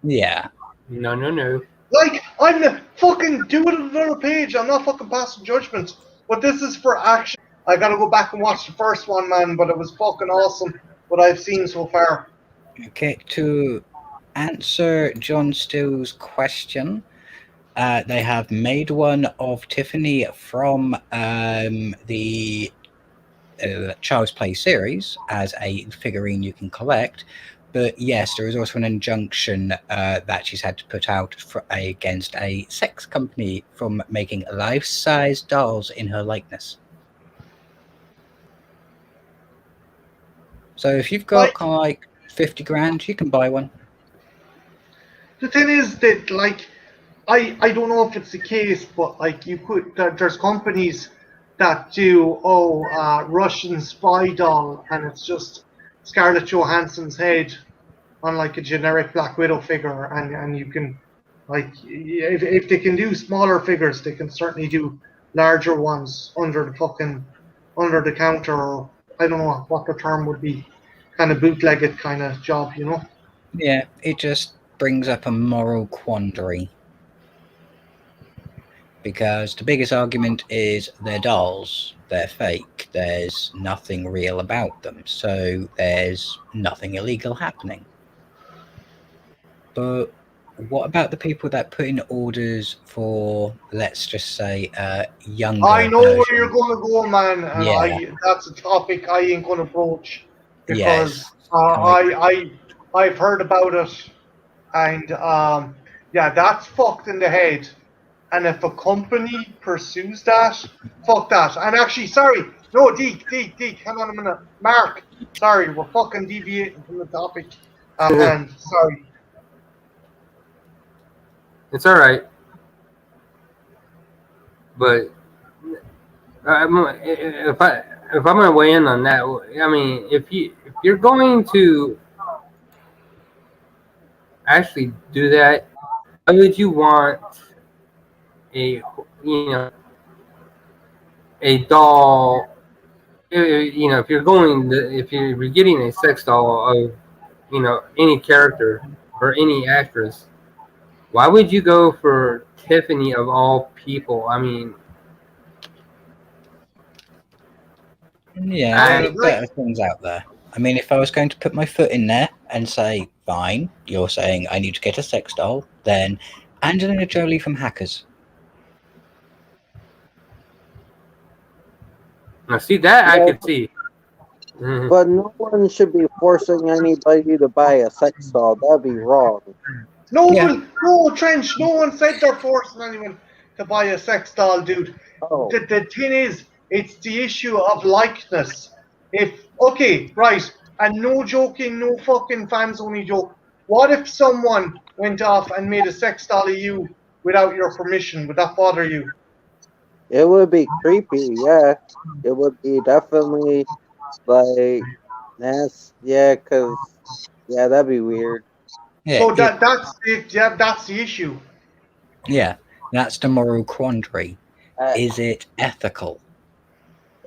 Yeah. No. Like, I'm the fucking do it on another page. I'm not fucking passing judgment. But this is for action. I gotta go back and watch the first one, man, but it was fucking awesome what I've seen so far. Okay, to answer John Still's question, they have made one of Tiffany from the Child's Play series as a figurine you can collect. But yes, there is also an injunction that she's had to put out against a sex company from making life-size dolls in her likeness. So if you've got kind of like 50 grand, you can buy one. The thing is that, like, I don't know if it's the case, but like you could, there's companies that do Russian spy doll, and it's just Scarlett Johansson's head on like a generic Black Widow figure, and you can like if they can do smaller figures, they can certainly do larger ones under the counter, or I don't know what the term would be, kind of bootlegged kind of job, you know. Yeah, it just brings up a moral quandary. Because the biggest argument is they're dolls, they're fake, there's nothing real about them, so there's nothing illegal happening. But what about the people that put in orders for, let's just say, younger I know where version? you're going to go, man, and Yeah. that's a topic I ain't going to broach because Yes. I've heard about it, and yeah, that's fucked in the head. And if a company pursues that, fuck that. And actually, sorry, no, Deke, hang on a minute. Mark, sorry, we're fucking deviating from the topic at hand. Sorry. It's all right. But if I'm gonna weigh in on that, I mean, if you're going to actually do that, why would you want a doll? If you're getting a sex doll of any character or any actress, why would you go for Tiffany of all people? I mean, Yeah, there are better things out there. I mean, if I was going to put my foot in there and say, fine, you're saying I need to get a sex doll, then Angelina Jolie from Hackers. now see that I could see. Mhm. But no one should be forcing anybody to buy a sex doll. That'd be wrong. No, Yeah. no, Trench, no one said they're forcing anyone to buy a sex doll, dude. Oh, The thing is, it's the issue of likeness. Okay, right, and no joking, no fucking fans only joke. What if someone went off and made a sex doll of you without your permission? Would that bother you? it would be creepy. Yeah, it would be definitely like that's because that'd be weird. Yeah, So that's it. Yeah, that's the issue. yeah, that's the moral quandary. Uh, Is it ethical?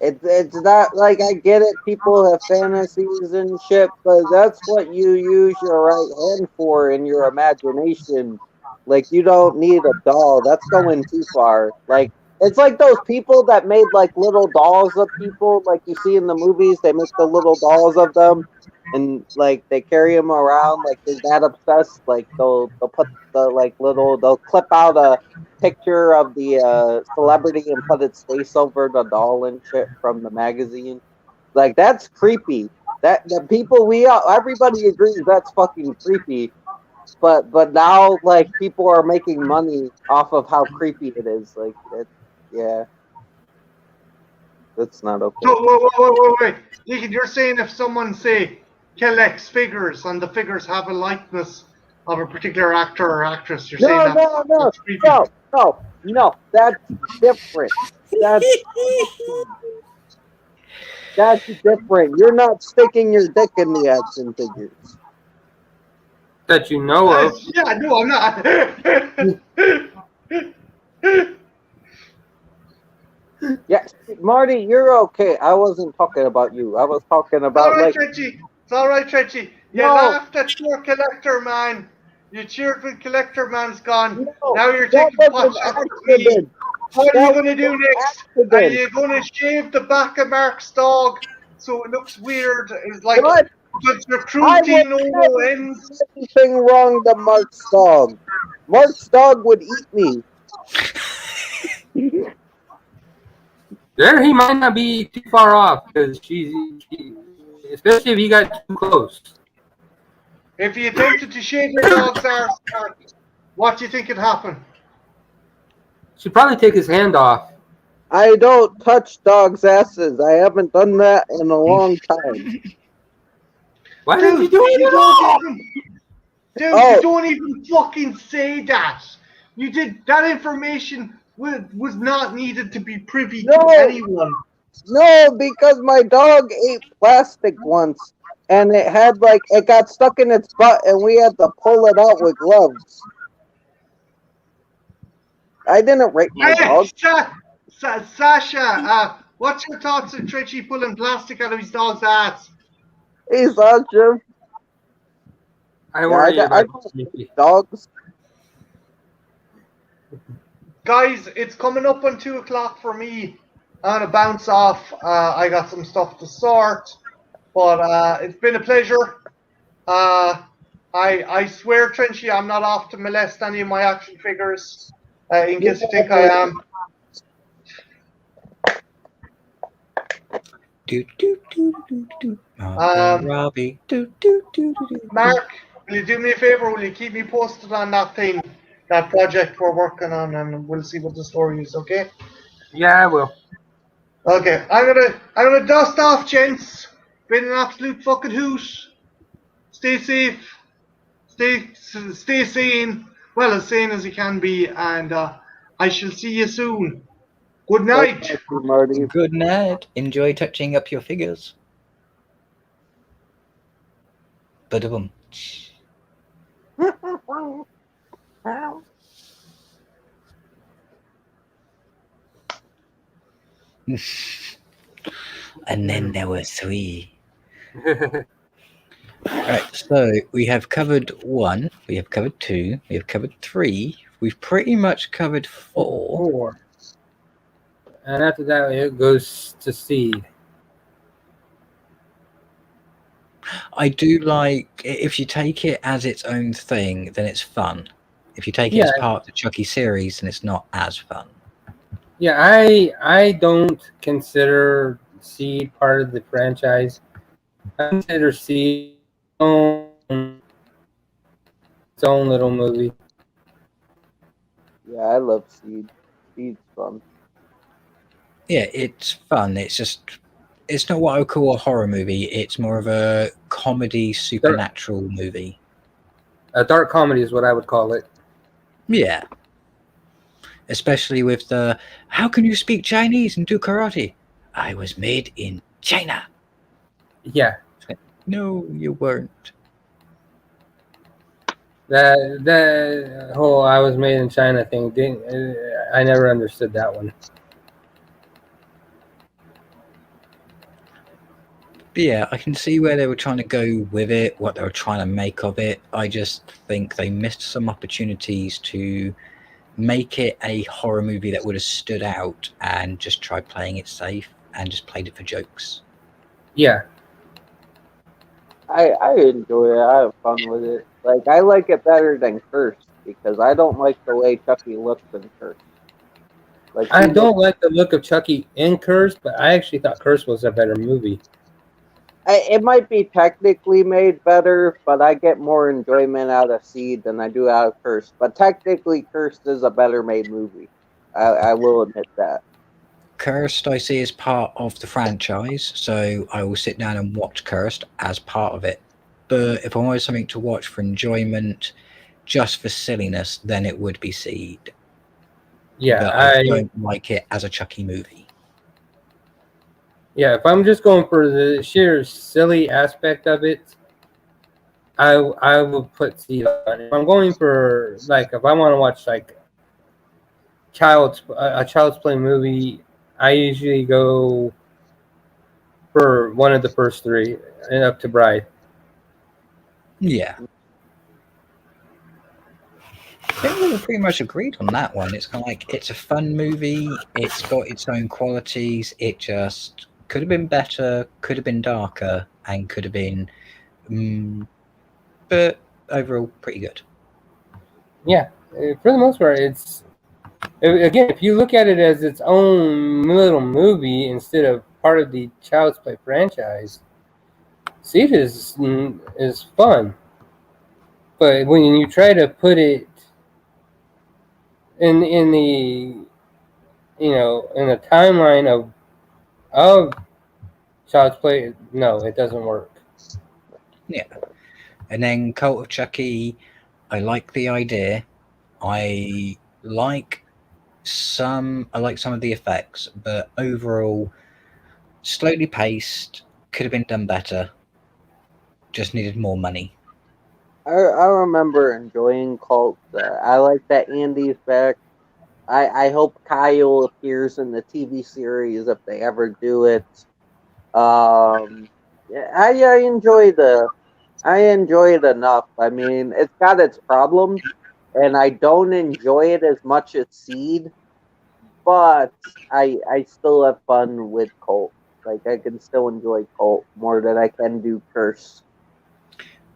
It's not like I get it. People have fantasies and shit, but that's what you use your right hand for in your imagination. Like you don't need a doll. That's going too far. Like it's like those people that made like little dolls of people, like you see in the movies. They make the little dolls of them, and like they carry them around. Like they're that obsessed. Like they'll put they'll clip out a picture of the celebrity and put its face over the doll and shit from the magazine. Like that's creepy. That the people everybody agrees that's fucking creepy. But now like people are making money off of how creepy it is. Like that's not okay. So, wait. Deacon, you're saying if someone, say, collects figures and the figures have a likeness of a particular actor or actress, you're saying that's creepy? No, that's different. That's different. You're not sticking your dick in the action figures. That you know of. Yeah, no, I'm not. Yeah, Marty, you're okay. I wasn't talking about you. I was talking about like. It's all right, Trenchy. You No. laughed at your collector man. You cheered when collector man's gone. No, Now you're that taking was pot an shots at me. accident. What are That you going to do was an next? Are accident. you going to shave the back of Mark's dog so it looks weird? It's like What? because your cruelty no ends. Anything wrong to Mark's dog? Mark's dog would eat me. There, he might not be too far off because especially if he got too close. If you attempted to shave your dog's arse, Mark, what do you think would happen? Should probably take his hand off. I don't touch dogs' asses. I haven't done that in a long time. Why did you do it? Dude, Oh. you don't even fucking say that. You did that information was not needed to be privy No. to anyone. No, because my dog ate plastic once, and it got stuck in its butt, and we had to pull it out with gloves. I didn't rape my dog. Sasha, what's your thoughts on Trenchy pulling plastic out of his dog's ass? Hey, Sasha, I worry I about don't Sneaky. rape dogs. Guys, it's coming up on 2 o'clock for me. I'm gonna bounce off. I got some stuff to sort, but it's been a pleasure. I swear, Trenchy, I'm not off to molest any of my action figures. In case you think I am. Do, do, do, do, do. Robbie. Do, do, do, do, do. Mark, will you do me a favor? Will you keep me posted on that thing, that project we're working on, and we'll see what the story is. Okay? Yeah, I will. Okay. I'm gonna dust off, gents. Been an absolute fucking hoot. Stay safe. Stay sane. Well, as sane as you can be, and I shall see you soon. Good night. Thank you, Marty. Good night. Enjoy touching up your figures. Ba-da-boom. And then there were 3. Right, so we have covered 1, we have covered 2, we have covered 3. We've pretty much covered 4. 4. And after that, it goes to Seed. I do like if you take it as its own thing, then it's fun. If you take it as Yeah. part of the Chucky series, then it's not as fun. Yeah, I don't consider Seed part of the franchise. I consider Seed its own little movie. Yeah, I love Seed. Seed's fun. Yeah, it's fun. It's not what I would call a horror movie. It's more of a comedy supernatural movie. A dark comedy is what I would call it. Yeah. Especially with the, how can you speak Chinese and do karate? I was made in China. Yeah, No, you weren't. that whole "I was made in China" thing I never understood that one. But yeah, I can see where they were trying to go with it, what they were trying to make of it. I just think they missed some opportunities to make it a horror movie that would have stood out and just tried playing it safe and just played it for jokes. Yeah, I enjoy it. I have fun with it. Like, I like it better than Cursed because I don't like the way Chucky looks in Cursed. Like, I he don't like the look of Chucky in Curse, but I actually thought Curse was a better movie. It might be technically made better, but I get more enjoyment out of Seed than I do out of Cursed. But technically, Cursed is a better made movie. I will admit that. Cursed, I see as part of the franchise, so I will sit down and watch Cursed as part of it. But if I wanted something to watch for enjoyment, just for silliness, then it would be Seed. Yeah, But I don't like it as a Chucky movie. Yeah, if I'm just going for the sheer silly aspect of it, I will put Seed on. If I'm going for, like, if I want to watch like a Child's Play movie, I usually go for one of the first 3 and up to Bride. Yeah. I think we were pretty much agreed on that one. It's kind of like, it's a fun movie. It's got its own qualities. It just could have been better, could have been darker, and could have been, but overall pretty good. Yeah, for the most part, again, if you look at it as its own little movie instead of part of the Child's Play franchise, Seed is fun. But when you try to put it in the in the timeline of Child's Play, no, it doesn't work. Yeah. And then Cult of Chucky, I like the idea. I like I like some of the effects, but overall, slowly paced. Could have been done better. Just needed more money. I remember enjoying Cult. I like that Andy's back. I hope Kyle appears in the TV series if they ever do it. Yeah, I enjoy it enough. I mean, it's got its problems, and I don't enjoy it as much as Seed, but I still have fun with Colt. Like I can still enjoy Colt more than I can do Curse.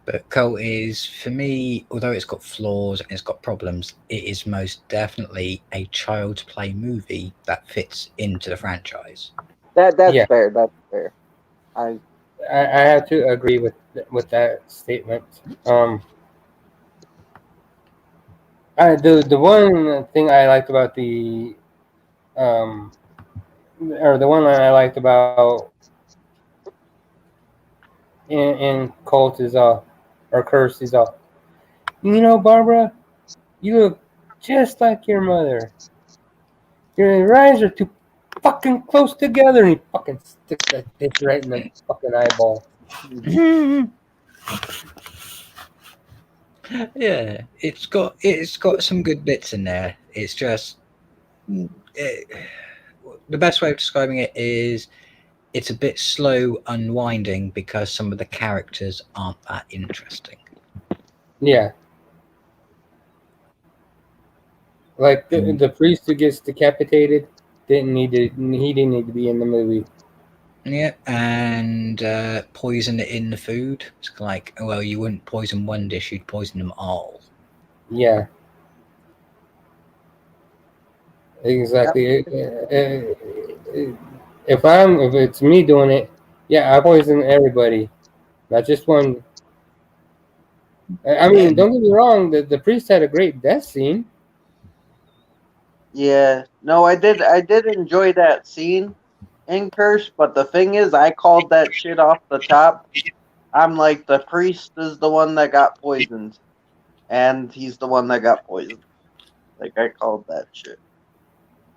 But Cult is, for me, although it's got flaws and it's got problems, it is most definitely a child's play movie that fits into the franchise. That's Yeah. fair. That's fair. I I have to agree with that statement. The one thing I liked about the or the one that I liked about in Cult is or Curse is you know, Barbara, you look just like your mother. Your eyes are too fucking close together, and he fucking sticks that bitch right in the fucking eyeball. Yeah, it's got some good bits in there. It's just the best way of describing it is it's a bit slow unwinding because some of the characters aren't that interesting. Yeah. Like the priest who gets decapitated he didn't need to be in the movie. Yeah, and poison it in the food. It's like, well, you wouldn't poison one dish, you'd poison them all. Yeah. Exactly. If it's me doing it, yeah, I poison everybody, not just one. I mean, don't get me wrong. The priest had a great death scene. Yeah, no, I did enjoy that scene in Curse, but the thing is, I called that shit off the top. I'm like, the priest is the one that got poisoned, and he's the one that got poisoned. Like, I called that shit.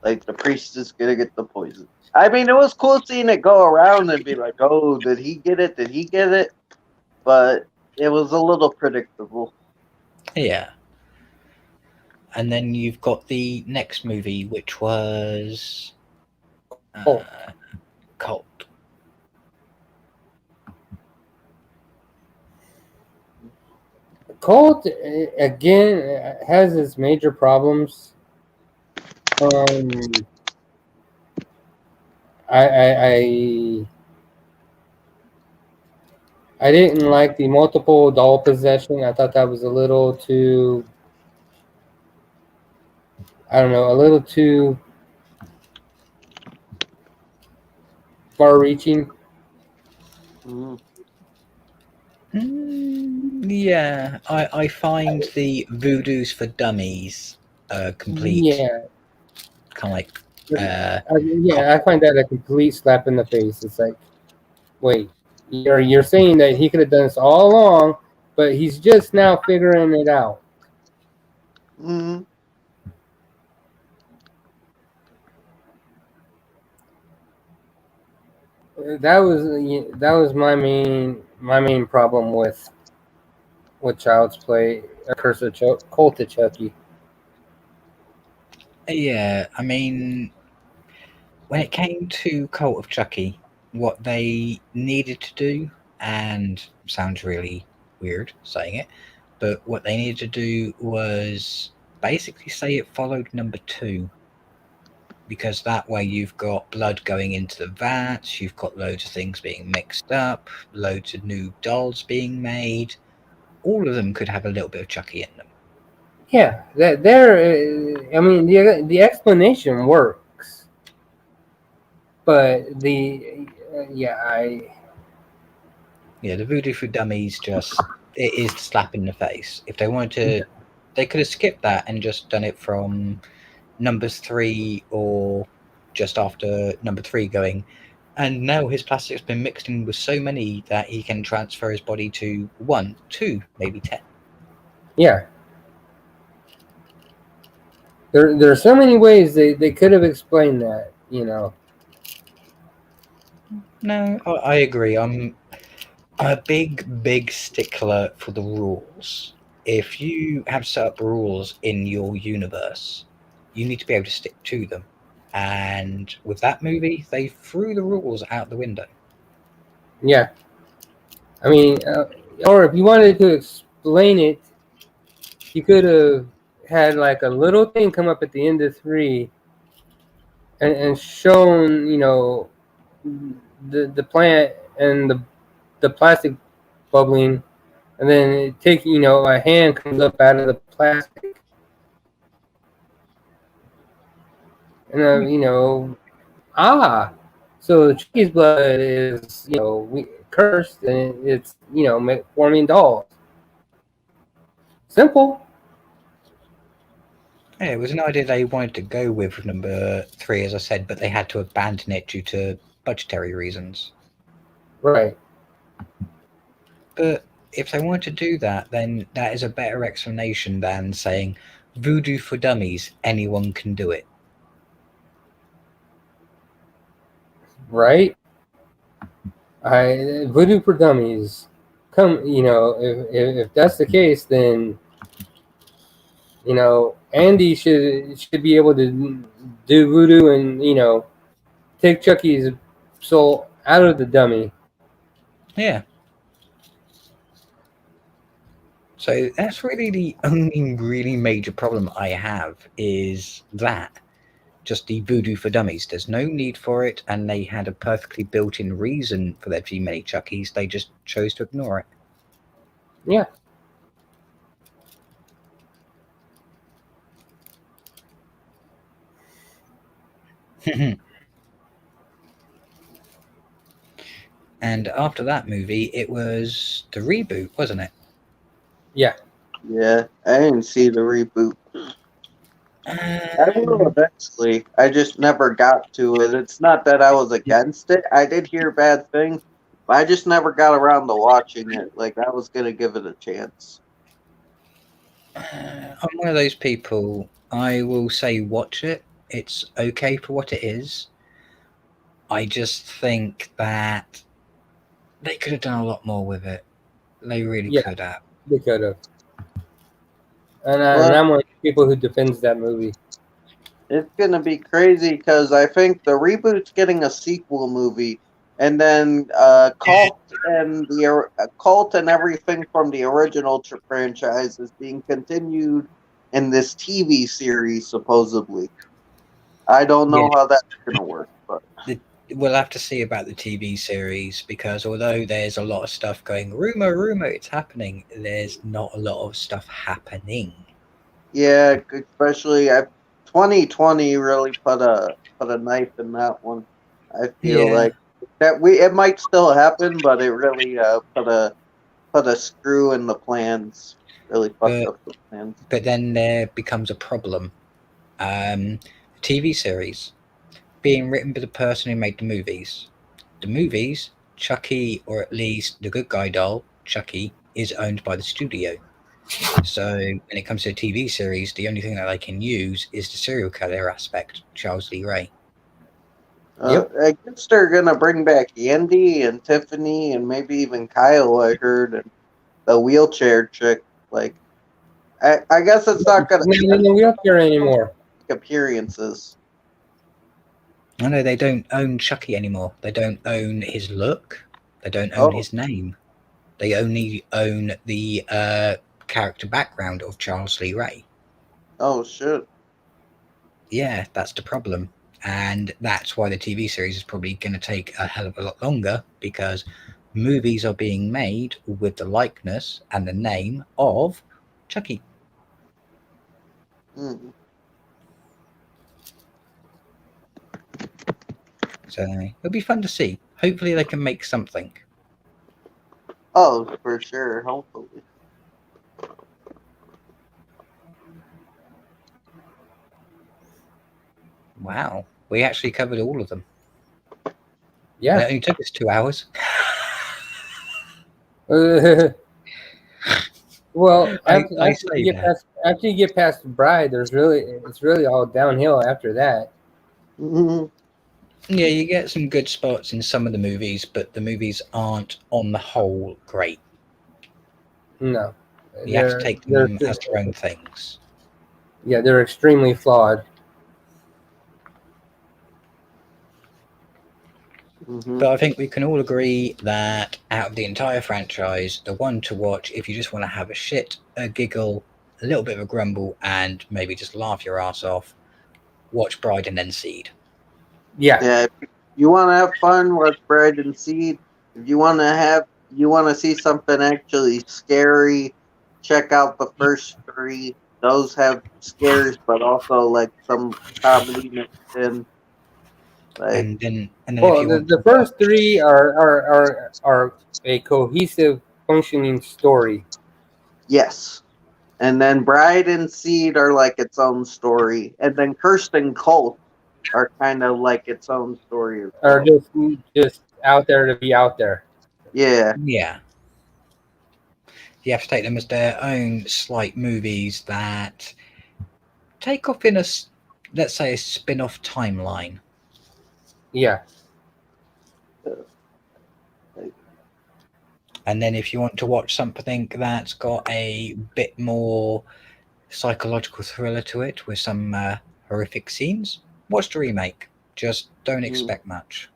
Like, the priest is gonna get the poison. I mean, it was cool seeing it go around and be like, oh, did he get it? Did he get it? But it was a little predictable. Yeah. And then you've got the next movie, which was Cult. Cult again has its major problems. I didn't like the multiple doll possession. I thought that was a little too, I don't know, a little too far-reaching. Yeah, I find the Voodoos for Dummies complete. Yeah. Kind of like. I find that a complete slap in the face. It's like, wait, you're saying that he could have done this all along, but he's just now figuring it out. Mm-hmm. That was my main problem with Child's Play, A Curse of Cult of Chucky. Yeah, I mean, when it came to Cult of Chucky, what they needed to do, and sounds really weird saying it, but what they needed to do was basically say it followed number 2. Because that way you've got blood going into the vats, you've got loads of things being mixed up, loads of new dolls being made. All of them could have a little bit of Chucky in them. Yeah, I mean, the explanation works, but the Voodoo for Dummies it is the slap in the face. If they wanted to, they could have skipped that and just done it from number 3 or just after number 3 going. And now his plastic's been mixed in with so many that he can transfer his body to 1, 2, maybe 10. Yeah. There are so many ways they could have explained that, No, I agree. I'm a big stickler for the rules. If you have set up rules in your universe, you need to be able to stick to them. And with that movie, they threw the rules out the window. Yeah. I mean, or if you wanted to explain it, you could have had like a little thing come up at the end of 3 and shown, the plant and the plastic bubbling, and then a hand comes up out of the plastic. And so Chucky's blood is, cursed, and it's, forming dolls. Simple. Yeah, it was an idea they wanted to go with number 3, as I said, but they had to abandon it due to budgetary reasons. Right. But if they wanted to do that, then that is a better explanation than saying voodoo for dummies, anyone can do it. Right. Voodoo for dummies. Come, if that's the case, then Andy should be able to do voodoo and take Chucky's soul out of the dummy. Yeah. So that's really the only really major problem I have, is that. Just the voodoo for dummies. There's no need for it, and they had a perfectly built-in reason for there to be many Chuckies. They just chose to ignore it. Yeah. And after that movie, it was the reboot, wasn't it? Yeah. Yeah, I didn't see the reboot. I will eventually. I just never got to it. It's not that I was against it. I did hear bad things, but I just never got around to watching it. Like, I was going to give it a chance. I'm one of those people, I will say watch it. It's okay for what it is. I just think that they could have done a lot more with it. They really could have. They could have. And I'm one of the people who defends that movie. It's going to be crazy because I think the reboot's getting a sequel movie, and then Cult and everything from the original franchise is being continued in this TV series, supposedly. I don't know how that's going to work, but we'll have to see about the TV series, because although there's a lot of stuff going rumor, it's happening, there's not a lot of stuff happening. Yeah, especially 2020 really put a knife in that one. I feel like that it might still happen, but it really put a screw in the plans. Really fucked up the plans. But then there becomes a problem. TV series being written by the person who made the movies. The movies, Chucky, or at least the good guy doll, Chucky, is owned by the studio. So when it comes to a TV series, the only thing that they can use is the serial killer aspect, Charles Lee Ray. I guess they're gonna bring back Andy and Tiffany and maybe even Kyle, I heard, and the wheelchair chick. Like, I guess it's not gonna be in the wheelchair anymore. Appearances. No, they don't own Chucky anymore. They don't own his look. They don't own his name. They only own the character background of Charles Lee Ray. Oh, shit. Yeah, that's the problem. And that's why the TV series is probably going to take a hell of a lot longer, because movies are being made with the likeness and the name of Chucky. So it'll be fun to see. Hopefully they can make something. Oh, for sure. Hopefully. Wow. We actually covered all of them. Yeah. It only took us 2 hours. Well, after you get past Bride, it's really all downhill after that. Mhm. Yeah, you get some good spots in some of the movies, but the movies aren't, on the whole, great. No, You have to take them they're as their own things. yeah, they're extremely flawed. Mhm. But I think we can all agree that out of the entire franchise, the one to watch if you just want to have a shit, a giggle, a little bit of a grumble, and maybe just laugh your ass off, watch Bride and then Seed. Yeah, Yeah, if you want to have fun, watch Bride and Seed. If you want to see something actually scary, check out the first three. Those have scares, but also like some comedy mixed in. Like, And then if well, you want to the first watch, three are a cohesive, functioning story. yes. And then Bride and Seed are like its own story. And then Cursed and Cult are kind of like its own story as Are well. just out there to be out there. Yeah. yeah, you have to take them as their own slight movies that take off in let's say, a spin-off timeline. Yeah, And then if you want to watch something that's got a bit more psychological thriller to it with some horrific scenes, watch the remake. Just don't expect much.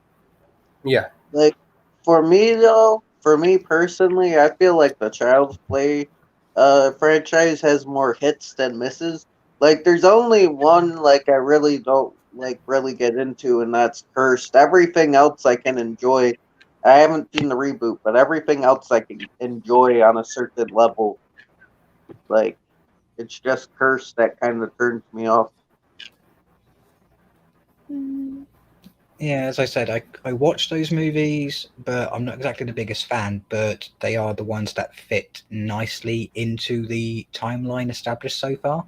yeah. Like, for me though, for me personally, I feel like the Child's Play franchise has more hits than misses. Like, there's only one like I really don't like really get into, and that's Cursed. Everything else I can enjoy. I haven't seen the reboot, but everything else I can enjoy on a certain level. Like, it's just Cursed that kind of turns me off. Yeah, as I said, I watch those movies, but I'm not exactly the biggest fan, but they are the ones that fit nicely into the timeline established so far.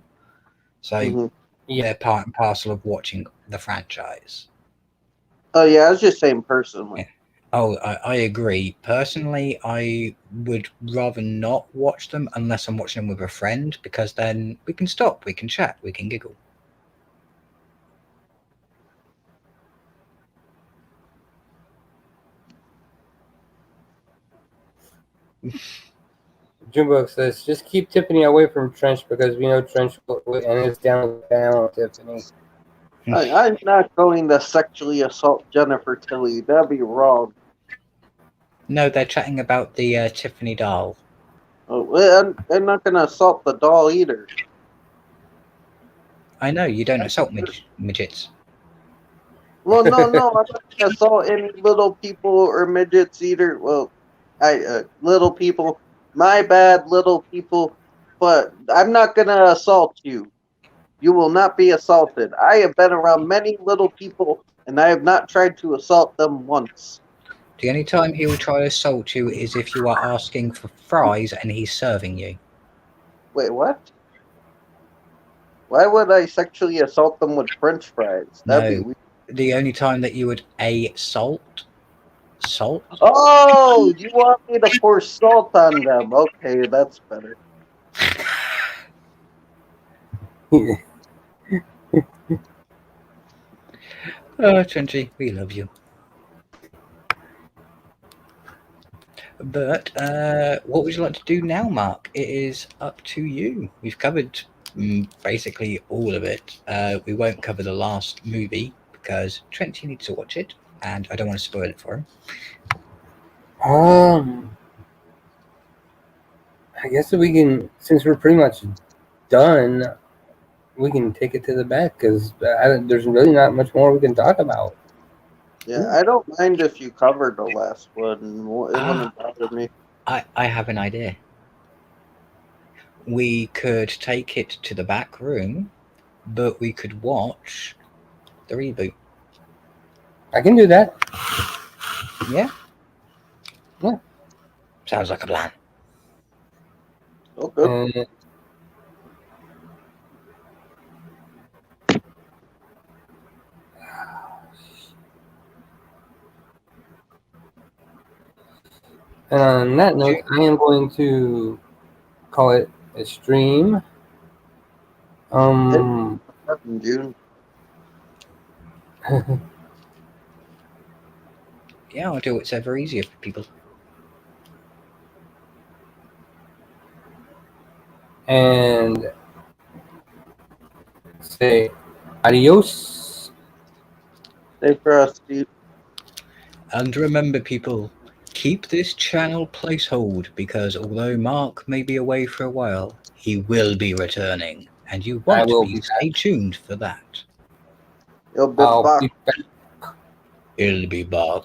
So Mhm. they're part and parcel of watching the franchise. Oh yeah, I was just saying personally. Yeah. Oh, I agree. Personally, I would rather not watch them unless I'm watching them with a friend, because then we can stop, we can chat, we can giggle. Junebug says, just keep Tiffany away from Trench because we know Trench and it's down with down Tiffany. I'm not going to sexually assault Jennifer Tilly. That'd be wrong. No, they're chatting about the Tiffany doll. Oh, well, I'm not going to assault the doll either. I know, you don't assault midgets. Well, no, I'm not going to assault any little people or midgets either. Well, little people. My bad, little people. But I'm not going to assault you. You will not be assaulted. I have been around many little people, and I have not tried to assault them once. The only time he will try to assault you is if you are asking for fries and he's serving you. Wait, what? Why would I sexually assault them with French fries? That'd be No, weird. the only time that you would salt. Oh, you want me to pour salt on them? Okay, that's better. Oh, Trenchi, we love you. But what would you like to do now, Mark? It is up to you. We've covered basically all of it. We won't cover the last movie because Trenchi needs to watch it, and I don't want to spoil it for him. I guess we can, since we're pretty much done, we can take it to the back because there's really not much more we can talk about. Yeah, I don't mind if you covered the last one. It wouldn't bother me. I have an idea. We could take it to the back room, but we could watch the reboot. I can do that. Yeah? Yeah. Sounds like a plan. Okay. And on that note, I am going to call it a stream. Um, In June. Yeah, I'll do what's ever easier for people. and say adios. Stay frosty. And remember, people, keep this channel placehold because although Mark may be away for a while, he will be returning, and you I want to will be be stay tuned for that. You'll be I'll back. be back. He'll be back.